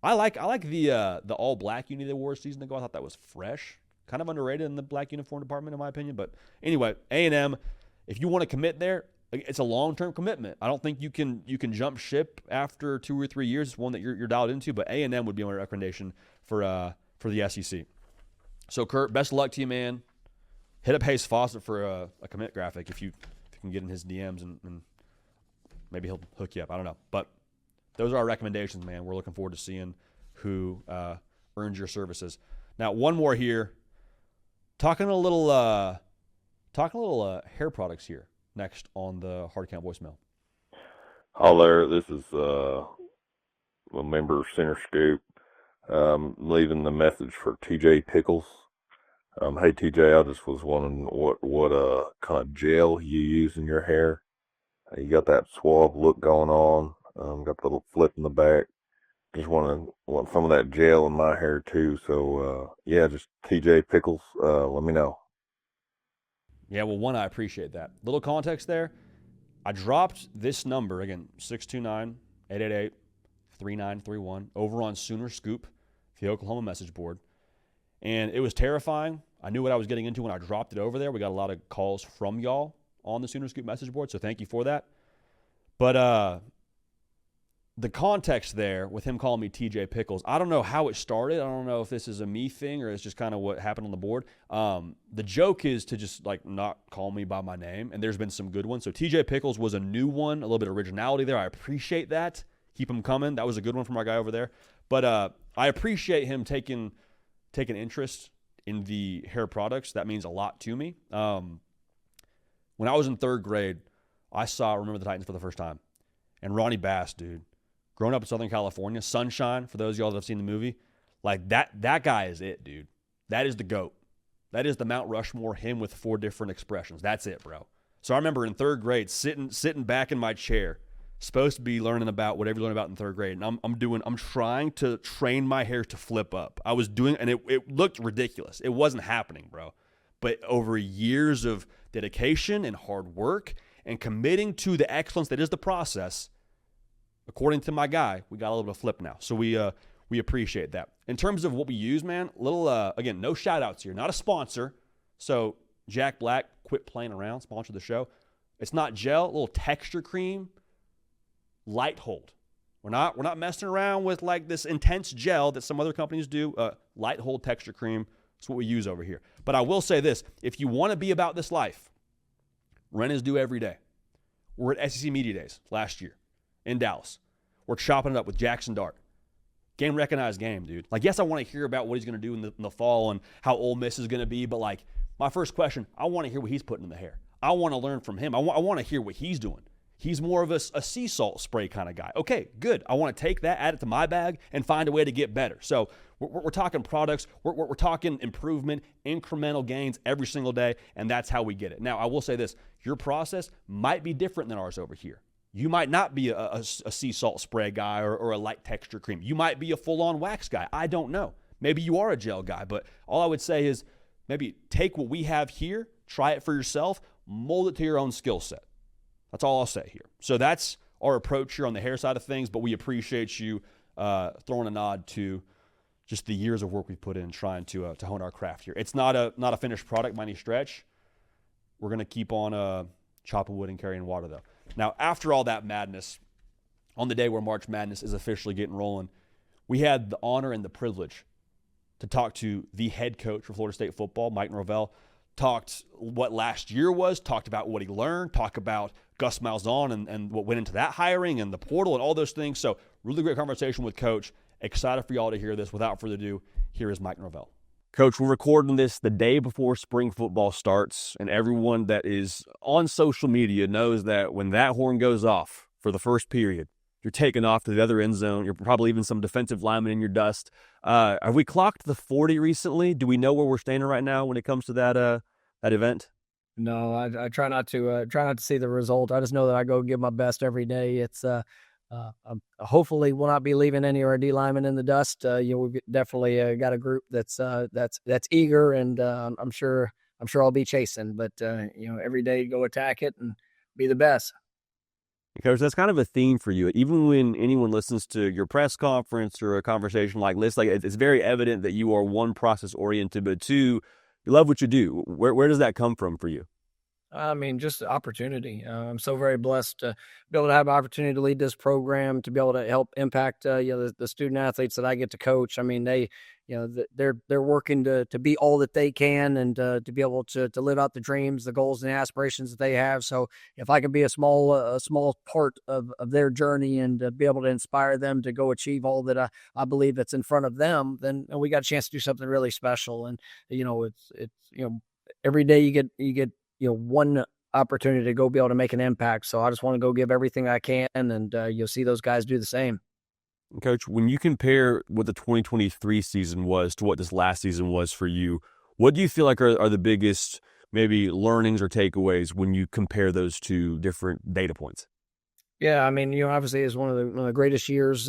I like the all-black uni they wore a season ago. I thought that was fresh. Kind of underrated in the black uniform department, in my opinion. But anyway, A&M, if you want to commit there, it's a long-term commitment. I don't think you can jump ship after 2 or 3 years. It's one that you're dialed into, but A&M would be my recommendation for the SEC. So, Kurt, best of luck to you, man. Hit up Hayes Fawcett for a commit graphic if you can get in his DMs and maybe he'll hook you up. I don't know. But those are our recommendations, man. We're looking forward to seeing who earns your services. Now, one more here. Talking a little hair products here next on the Hard Count voicemail. Hi there, this is a member of Center Scoop. Leaving the message for TJ Pickles. Hey TJ, I just was wondering what kind of gel you use in your hair. You got that swab look going on. Got the little flip in the back. Just want some of that gel in my hair too. So yeah, just TJ Pickles. Let me know. Yeah, well, one, I appreciate that. Little context there. I dropped this number again, 629-888-3931, over on Sooner Scoop, the Oklahoma message board, and it was terrifying. I knew what I was getting into when I dropped it over there. We got a lot of calls from y'all on the Sooner Scoop message board, so thank you for that. But the context there with him calling me TJ Pickles, I don't know how it started. I don't know if this is a me thing or it's just kind of what happened on the board. The joke is to just like not call me by my name, and there's been some good ones. So TJ Pickles was a new one, a little bit of originality there. I appreciate that. Keep them coming. That was a good one from our guy over there. But I appreciate him taking interest in the hair products. That means a lot to me. When I was in third grade, I saw Remember the Titans for the first time. And Ronnie Bass, dude, growing up in Southern California, Sunshine, for those of y'all that have seen the movie, like that guy is it, dude. That is the GOAT. That is the Mount Rushmore, him with 4 different expressions. That's it, bro. So I remember in third grade, sitting back in my chair, supposed to be learning about whatever you learn about in third grade, and I'm trying to train my hair to flip up. I was doing, and it looked ridiculous. It wasn't happening, bro. But over years of dedication and hard work and committing to the excellence that is the process, according to my guy, we got a little bit of flip now. So we appreciate that. In terms of what we use, man, again, no shout outs here, not a sponsor. So Jack Black, quit playing around, sponsor the show. It's not gel, a little texture cream, light hold. We're not messing around with like this intense gel that some other companies do. Light hold texture cream is what we use over here. But I will say this, if you want to be about this life, rent is due every day. We're at SEC Media Days last year in Dallas. We're chopping it up with Jackson Dart. Game recognized game, dude. Like, yes, I want to hear about what he's going to do in the fall and how Ole Miss is going to be, but like my first question, I want to hear what he's putting in the hair. I want to learn from him. I want to hear what he's doing. He's more of a sea salt spray kind of guy. Okay, good. I want to take that, add it to my bag, and find a way to get better. So we're talking products. We're talking improvement, incremental gains every single day, and that's how we get it. Now, I will say this. Your process might be different than ours over here. You might not be a sea salt spray guy or a light texture cream. You might be a full-on wax guy. I don't know. Maybe you are a gel guy, but all I would say is maybe take what we have here, try it for yourself, mold it to your own skill set. That's all I'll say here. So that's our approach here on the hair side of things, but we appreciate you throwing a nod to just the years of work we've put in trying to hone our craft here. It's not a finished product by any stretch. We're going to keep on chopping wood and carrying water, though. Now, after all that madness, on the day where March Madness is officially getting rolling, we had the honor and the privilege to talk to the head coach for Florida State football, Mike Norvell. Talked what last year was, talked about what he learned, talked about Gus Malzahn and what went into that hiring and the portal and all those things. So really great conversation with Coach. Excited for y'all to hear this. Without further ado, here is Mike Norvell. Coach, we're recording this the day before spring football starts, and everyone that is on social media knows that when that horn goes off for the first period, you're taking off to the other end zone. You're probably even some defensive lineman in your dust. Have we clocked the 40 recently? Do we know where we're standing right now when it comes to that event? No, I try not to see the result. I just know that I go give my best every day. It's hopefully we'll not be leaving any of our D linemen in the dust. We've definitely got a group that's eager, and I'm sure I'll be chasing. But every day go attack it and be the best. Coach, that's kind of a theme for you. Even when anyone listens to your press conference or a conversation like this, like it's very evident that you are one, process oriented, but two, you love what you do. Where does that come from for you? I mean, just opportunity. I'm so very blessed to be able to have an opportunity to lead this program, to be able to help impact, the student athletes that I get to coach. I mean, they're working to be all that they can, and to be able to live out the dreams, the goals, and the aspirations that they have. So if I can be a small part of their journey, and be able to inspire them to go achieve all that I believe that's in front of them, then we got a chance to do something really special. And it's every day you get one opportunity to go be able to make an impact. So I just want to go give everything I can, and you'll see those guys do the same. Coach, when you compare what the 2023 season was to what this last season was for you, what do you feel like are the biggest maybe learnings or takeaways when you compare those two different data points? Yeah, I mean, obviously it's one of the greatest years,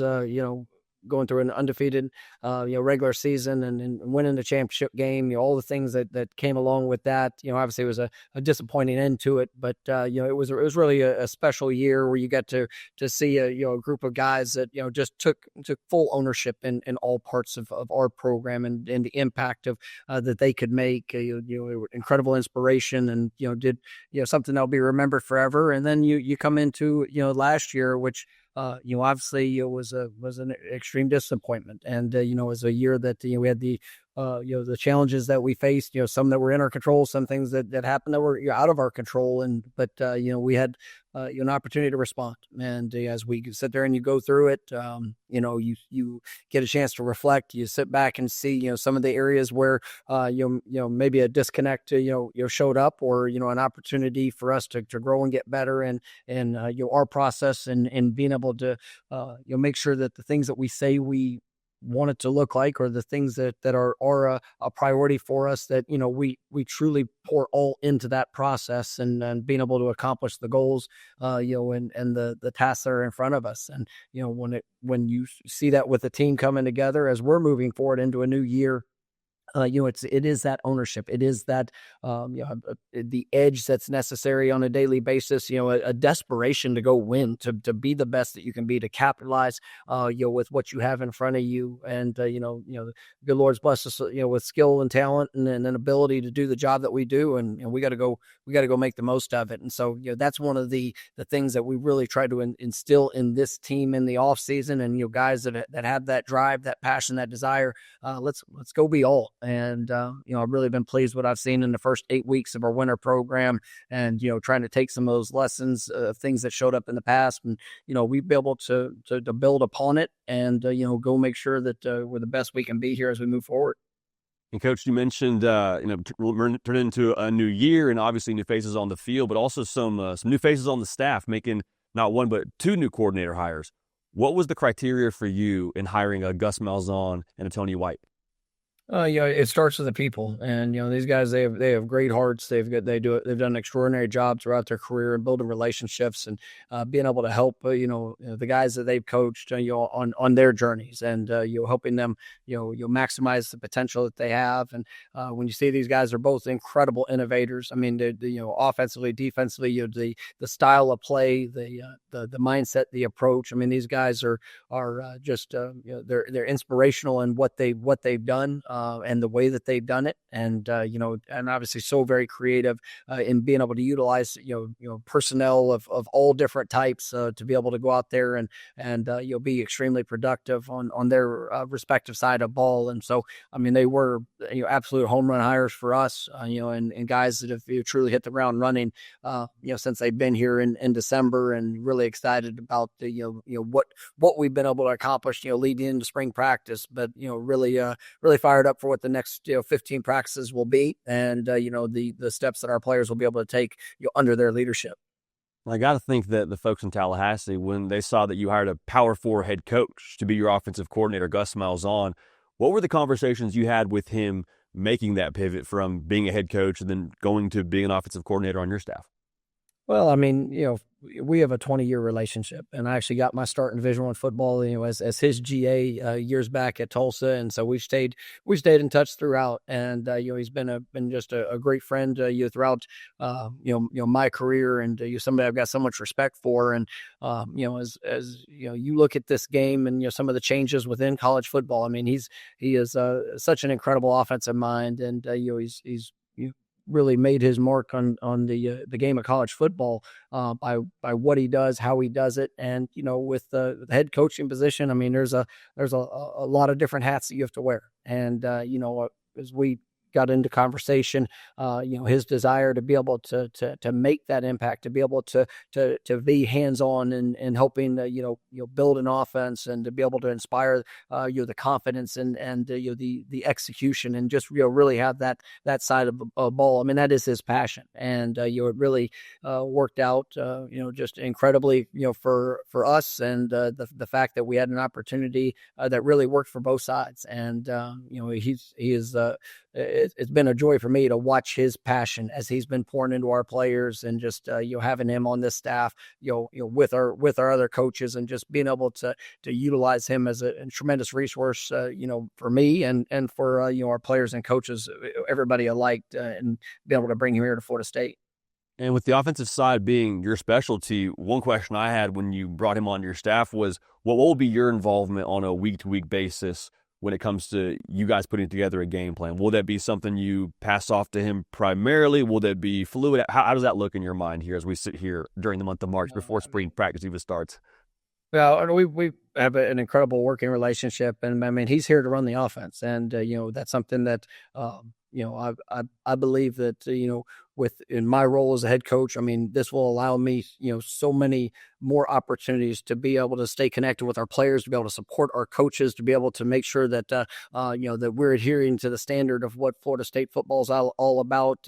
going through an undefeated, regular season, and winning the championship game, all the things that came along with that. Obviously it was a disappointing end to it, but it was really a special year where you got to see a group of guys that just took full ownership in all parts of our program, and the impact of that they could make. They were incredible inspiration, and did something that'll be remembered forever. And then you come into last year, which obviously it was an extreme disappointment, and it was a year that we had the challenges that we faced, some that were in our control, some things that happened that were out of our control, but we had an opportunity to respond. And as we sit there and you go through it, you get a chance to reflect. You sit back and see some of the areas where maybe a disconnect showed up, or an opportunity for us to grow and get better, and our process, and being able to make sure that the things that we say we want it to look like, or the things that are a priority for us, that we truly pour all into that process, and being able to accomplish the goals and the tasks that are in front of us. And when you see that with the team coming together as we're moving forward into a new year, it is that ownership. It is that, the edge that's necessary on a daily basis, a desperation to go win, to be the best that you can be, to capitalize, with what you have in front of you. And, the good Lord's blessed us, with skill and talent, and an ability to do the job that we do. And we got to go make the most of it. And so, that's one of the things that we really try to instill in this team in the off season. And, guys that have that drive, that passion, that desire, let's go be all. And, I've really been pleased with what I've seen in the first 8 weeks of our winter program, and, trying to take some of those lessons, things that showed up in the past, and, we've been able to build upon it, and, go make sure that we're the best we can be here as we move forward. And Coach, you mentioned, turn into a new year, and obviously new faces on the field, but also some new faces on the staff, making not one, but 2 new coordinator hires. What was the criteria for you in hiring a Gus Malzahn and a Tony White? It starts with the people, and these guys, they have great hearts. They've done an extraordinary job throughout their career in building relationships, and being able to help the guys that they've coached on their journeys, and helping them maximize the potential that they have. And when you see these guys are both incredible innovators. I mean, offensively, defensively, the style of play, the mindset, the approach. I mean, these guys are just they're inspirational in what they've done. And the way that they've done it, and and obviously so very creative in being able to utilize personnel of all different types to be able to go out there and be extremely productive on their respective side of ball. And so, I mean, they were absolute home run hires for us, and guys that have truly hit the ground running, since they've been here in December, and really excited about what we've been able to accomplish, leading into spring practice, but really fired up for what the next 15 practices will be, and the steps that our players will be able to take under their leadership. I got to think that the folks in Tallahassee, when they saw that you hired a Power 4 head coach to be your offensive coordinator, Gus Malzahn, what were the conversations you had with him making that pivot from being a head coach and then going to being an offensive coordinator on your staff? Well, I mean, we have a 20-year relationship, and I actually got my start in Division I football, as his GA years back at Tulsa, and so we stayed in touch throughout. And he's been just a great friend throughout my career, and somebody I've got so much respect for. And as you look at this game and some of the changes within college football, I mean, he is such an incredible offensive mind, and he's really made his mark on the game of college football by what he does, how he does it, and with the head coaching position, I mean, there's a lot of different hats that you have to wear, and as we got into conversation, his desire to be able to make that impact, to be able to be hands-on and helping, build an offense, and to be able to inspire, the confidence and the execution, and just, really have that side of the ball. I mean, that is his passion. And, it really worked out, just incredibly, for us, and the fact that we had an opportunity that really worked for both sides. And, it's been a joy for me to watch his passion as he's been pouring into our players, and just having him on this staff, with our other coaches, and just being able to utilize him as a tremendous resource, for me and for our players and coaches, everybody alike, and be able to bring him here to Florida State. And with the offensive side being your specialty, one question I had when you brought him on your staff was, what will be your involvement on a week-to-week basis when it comes to you guys putting together a game plan? Will that be something you pass off to him primarily? Will that be fluid? How does that look in your mind here as we sit here during the month of March before spring practice even starts? Well, we have an incredible working relationship, and I mean, he's here to run the offense, and that's something that I believe that in my role as a head coach, I mean, this will allow me so many more opportunities to be able to stay connected with our players, to be able to support our coaches, to be able to make sure that that we're adhering to the standard of what Florida State football is all about,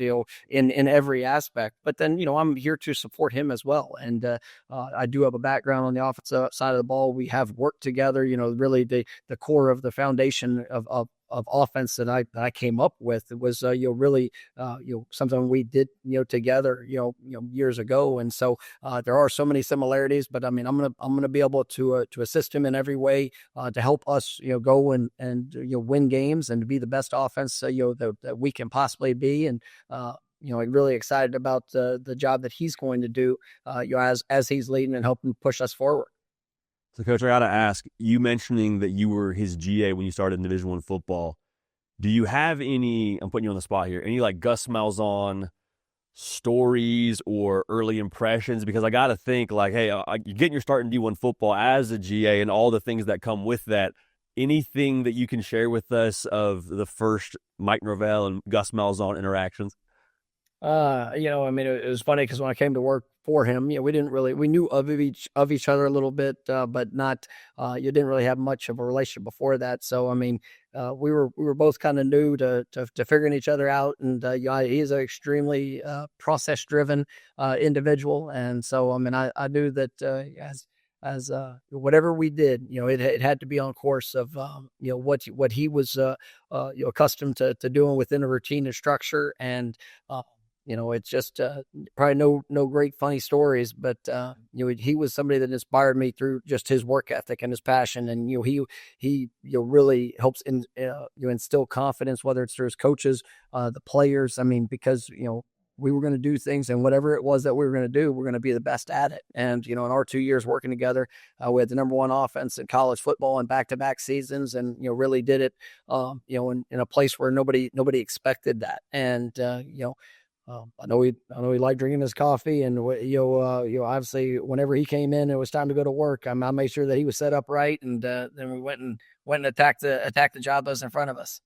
in every aspect. But then I'm here to support him as well, and I do have a background on the offensive side of the ball. We have worked together. Really the core of the foundation of offense that I came up with was really something we did together years ago, and so there are so many similarities. But I mean, I'm gonna be able to assist him in every way to help us go and win games, and to be the best offense that we can possibly be. And I'm really excited about the job that he's going to do as he's leading and helping push us forward. So, Coach, I got to ask, you mentioning that you were his GA when you started in Division I football, do you have any, I'm putting you on the spot here, any like Gus Malzahn stories or early impressions? Because I got to think like, hey, you're getting your start in D1 football as a GA and all the things that come with that. Anything that you can share with us of the first Mike Norvell and Gus Malzahn interactions? I mean, it was funny because when I came to work for him, we knew of each other a little bit, but not, you didn't really have much of a relationship before that. So, I mean, we were both kind of new to figuring each other out. And, he's an extremely, process driven, individual. And so, I mean, I knew that, as whatever we did, it had to be on course of, what he was, accustomed to doing within a routine and structure. And, it's just probably no great funny stories, but he was somebody that inspired me through just his work ethic and his passion, and he really helps instill confidence, whether it's through his coaches, the players. I mean, because we were going to do things, and whatever it was that we were going to do, we're going to be the best at it. And in our 2 years working together, we had the number one offense in college football in back-to-back seasons, and really did it in a place where nobody expected that. And I know he liked drinking his coffee, and obviously whenever he came in, it was time to go to work. I made sure that he was set up right, and then we went and attacked the job that was in front of us.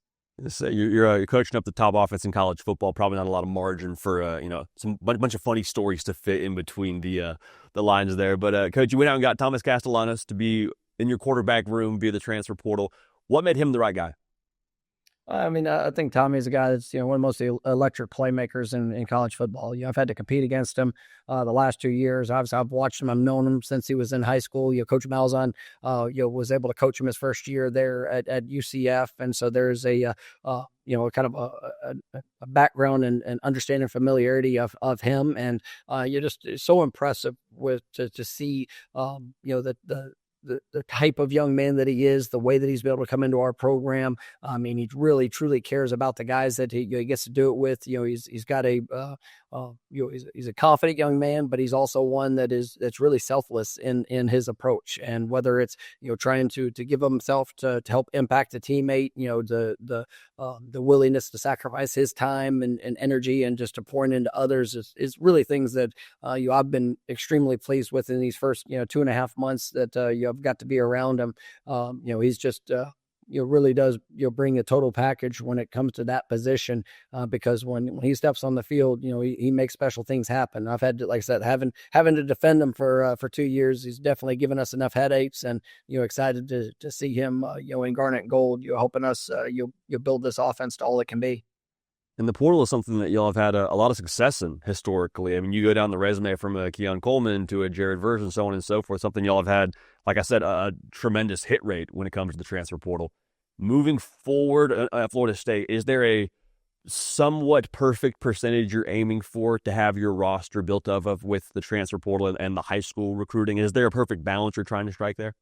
So you're coaching up the top offense in college football. Probably not a lot of margin for some bunch of funny stories to fit in between the lines there. But Coach, you went out and got Thomas Castellanos to be in your quarterback room via the transfer portal. What made him the right guy? I mean, I think Tommy is a guy that's one of the most electric playmakers in college football. I've had to compete against him the last 2 years. Obviously, I've watched him. I've known him since he was in high school. Coach Malzahn, was able to coach him his first year there at UCF, and so there's a kind of a background and understanding familiarity of him, and you're just so impressive to see that the type of young man that he is, the way that he's been able to come into our program. I mean, he really truly cares about the guys that he gets to do it with. He's got a he's a confident young man, but he's also one that's really selfless in his approach. And whether it's trying to give himself to help impact a teammate, the willingness to sacrifice his time and energy and just to pouring into others is really things that I've been extremely pleased with in these first 2.5 months that I've got to be around him. He's just really does bring a total package when it comes to that position, because when he steps on the field, he makes special things happen. I've had to, like I said, having to defend him for 2 years. He's definitely given us enough headaches, and excited to see him in Garnet and Gold, helping us build this offense to all it can be. And the portal is something that y'all have had a lot of success in historically. I mean, you go down the resume from a Keon Coleman to a Jared Verge and so on and so forth, something y'all have had, like I said, a tremendous hit rate when it comes to the transfer portal. Moving forward at Florida State, is there a somewhat perfect percentage you're aiming for to have your roster built of with the transfer portal and the high school recruiting? Is there a perfect balance you're trying to strike there?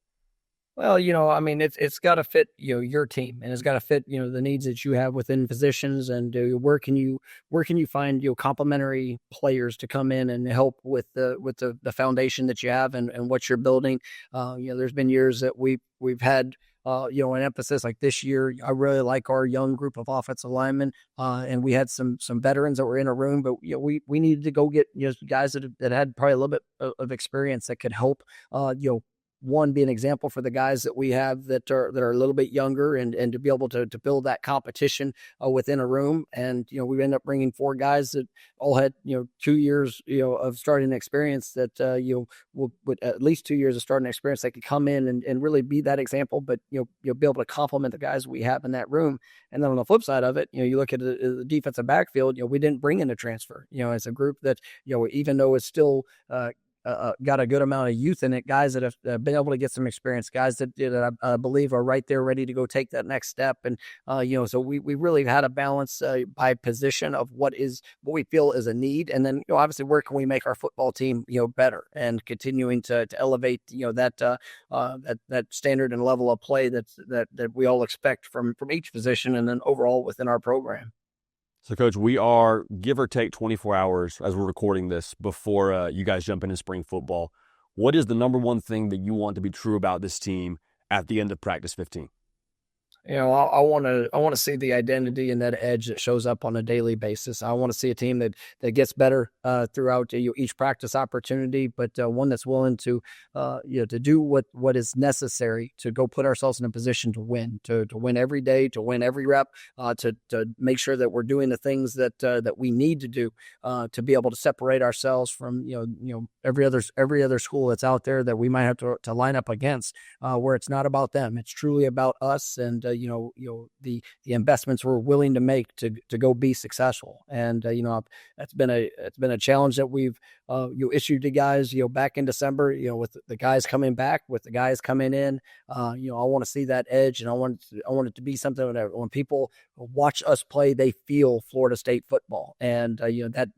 Well, I mean, it's got to fit, your team, and it's got to fit, the needs that you have within positions, and where can you find, complementary players to come in and help with the foundation that you have and what you're building. There's been years that we've had, an emphasis like this year. I really like our young group of offensive linemen, and we had some veterans that were in a room, but we needed to go get guys that had probably a little bit of experience that could help, one, be an example for the guys that we have that are a little bit younger, and to be able to build that competition within a room. And we end up bringing 4 guys that all had 2 years of starting experience, that with at least 2 years of starting experience, that could come in and really be that example, but you'll be able to complement the guys we have in that room. And then on the flip side of it, you look at the defensive backfield, we didn't bring in a transfer, as a group that even though it's still got a good amount of youth in it, guys that have been able to get some experience, guys that I believe are right there ready to go take that next step. And, so we really had a balance by position of what we feel is a need. And then, obviously, where can we make our football team, better, and continuing to elevate, that standard and level of play that we all expect from each position, and then overall within our program. So, Coach, we are, give or take, 24 hours as we're recording this before you guys jump into spring football. What is the number one thing that you want to be true about this team at the end of practice 15? I want to see the identity and that edge that shows up on a daily basis. I want to see a team that gets better throughout each practice opportunity, but one that's willing to do what is necessary to go put ourselves in a position to win every day, to win every rep, to make sure that we're doing the things that we need to do to be able to separate ourselves from every other school that's out there that we might have to line up against, where it's not about them, it's truly about us, and the investments we're willing to make to go be successfI that's been a challenge that we've issued to guys back in December, with the guys coming back, with the guys coming in. I want to see that edge, and I want it to be something that when people watch us play, they feel Florida State football, and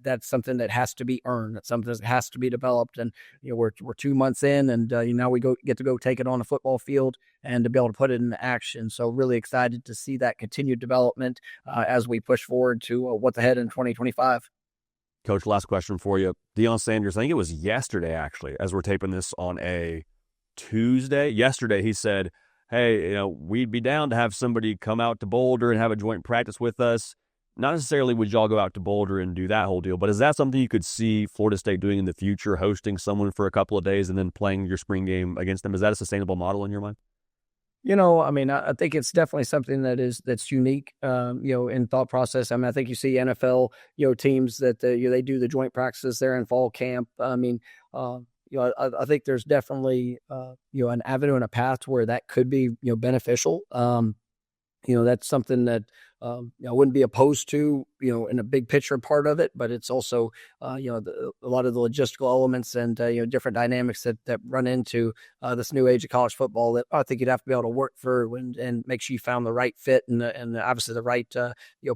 that's something that has to be earned. That's something that has to be developed. And we're 2 months in, and now we get to go take it on a football field and to be able to put it into action. So really excited to see that continued development as we push forward to what's ahead in 2025. Coach, last question for you. Deion Sanders, I think it was yesterday, actually, as we're taping this on a Tuesday. Yesterday, he said, hey, we'd be down to have somebody come out to Boulder and have a joint practice with us. Not necessarily would y'all go out to Boulder and do that whole deal, but is that something you could see Florida State doing in the future, hosting someone for a couple of days and then playing your spring game against them? Is that a sustainable model in your mind? I think it's definitely something that's unique, in thought process. I mean, I think you see NFL, teams that they do the joint practices there in fall camp. I mean, I think there's definitely, an avenue and a path where that could be, beneficial. That's something that I wouldn't be opposed to, in a big picture part of it, but it's also, a lot of the logistical elements and, different dynamics that run into this new age of college football that I think you'd have to be able to work through and make sure you found the right fit and obviously the right,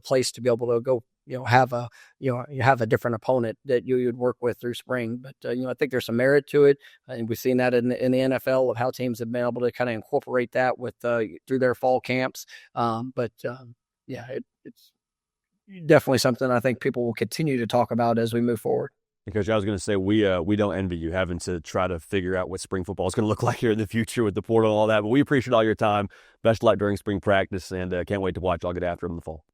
place to be able to go have a different opponent that you'd work with through spring. But I think there's some merit to it, and we've seen that in the NFL of how teams have been able to kind of incorporate that with through their fall camps. It's definitely something I think people will continue to talk about as we move forward. Coach, I was going to say, we don't envy you having to try to figure out what spring football is going to look like here in the future with the portal and all that. But we appreciate all your time. Best of luck during spring practice, and can't wait to watch y'all get after them in the fall.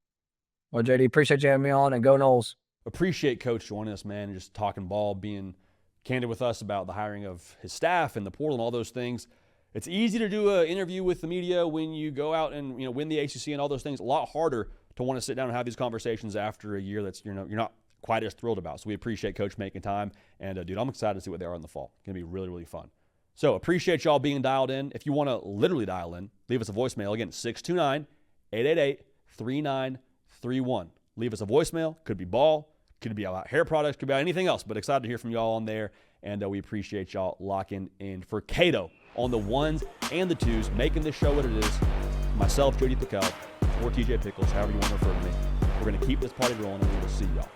Well, JD, appreciate you having me on, and go Noles. Appreciate Coach joining us, man, and just talking ball, being candid with us about the hiring of his staff and the portal and all those things. It's easy to do an interview with the media when you go out and win the ACC and all those things. A lot harder to want to sit down and have these conversations after a year that's you're not quite as thrilled about. So we appreciate Coach making time. And, dude, I'm excited to see what they are in the fall. It's going to be really, really fun. So appreciate y'all being dialed in. If you want to literally dial in, leave us a voicemail. Again, 629-888-3931. Leave us a voicemail. Could be ball. Could be about hair products. Could be about anything else. But excited to hear from y'all on there. And we appreciate y'all locking in for Cato on the ones and the twos, making this show what it is. Myself, JD PicKell, or TJ Pickles, however you want to refer to me. We're going to keep this party rolling, and we will see y'all.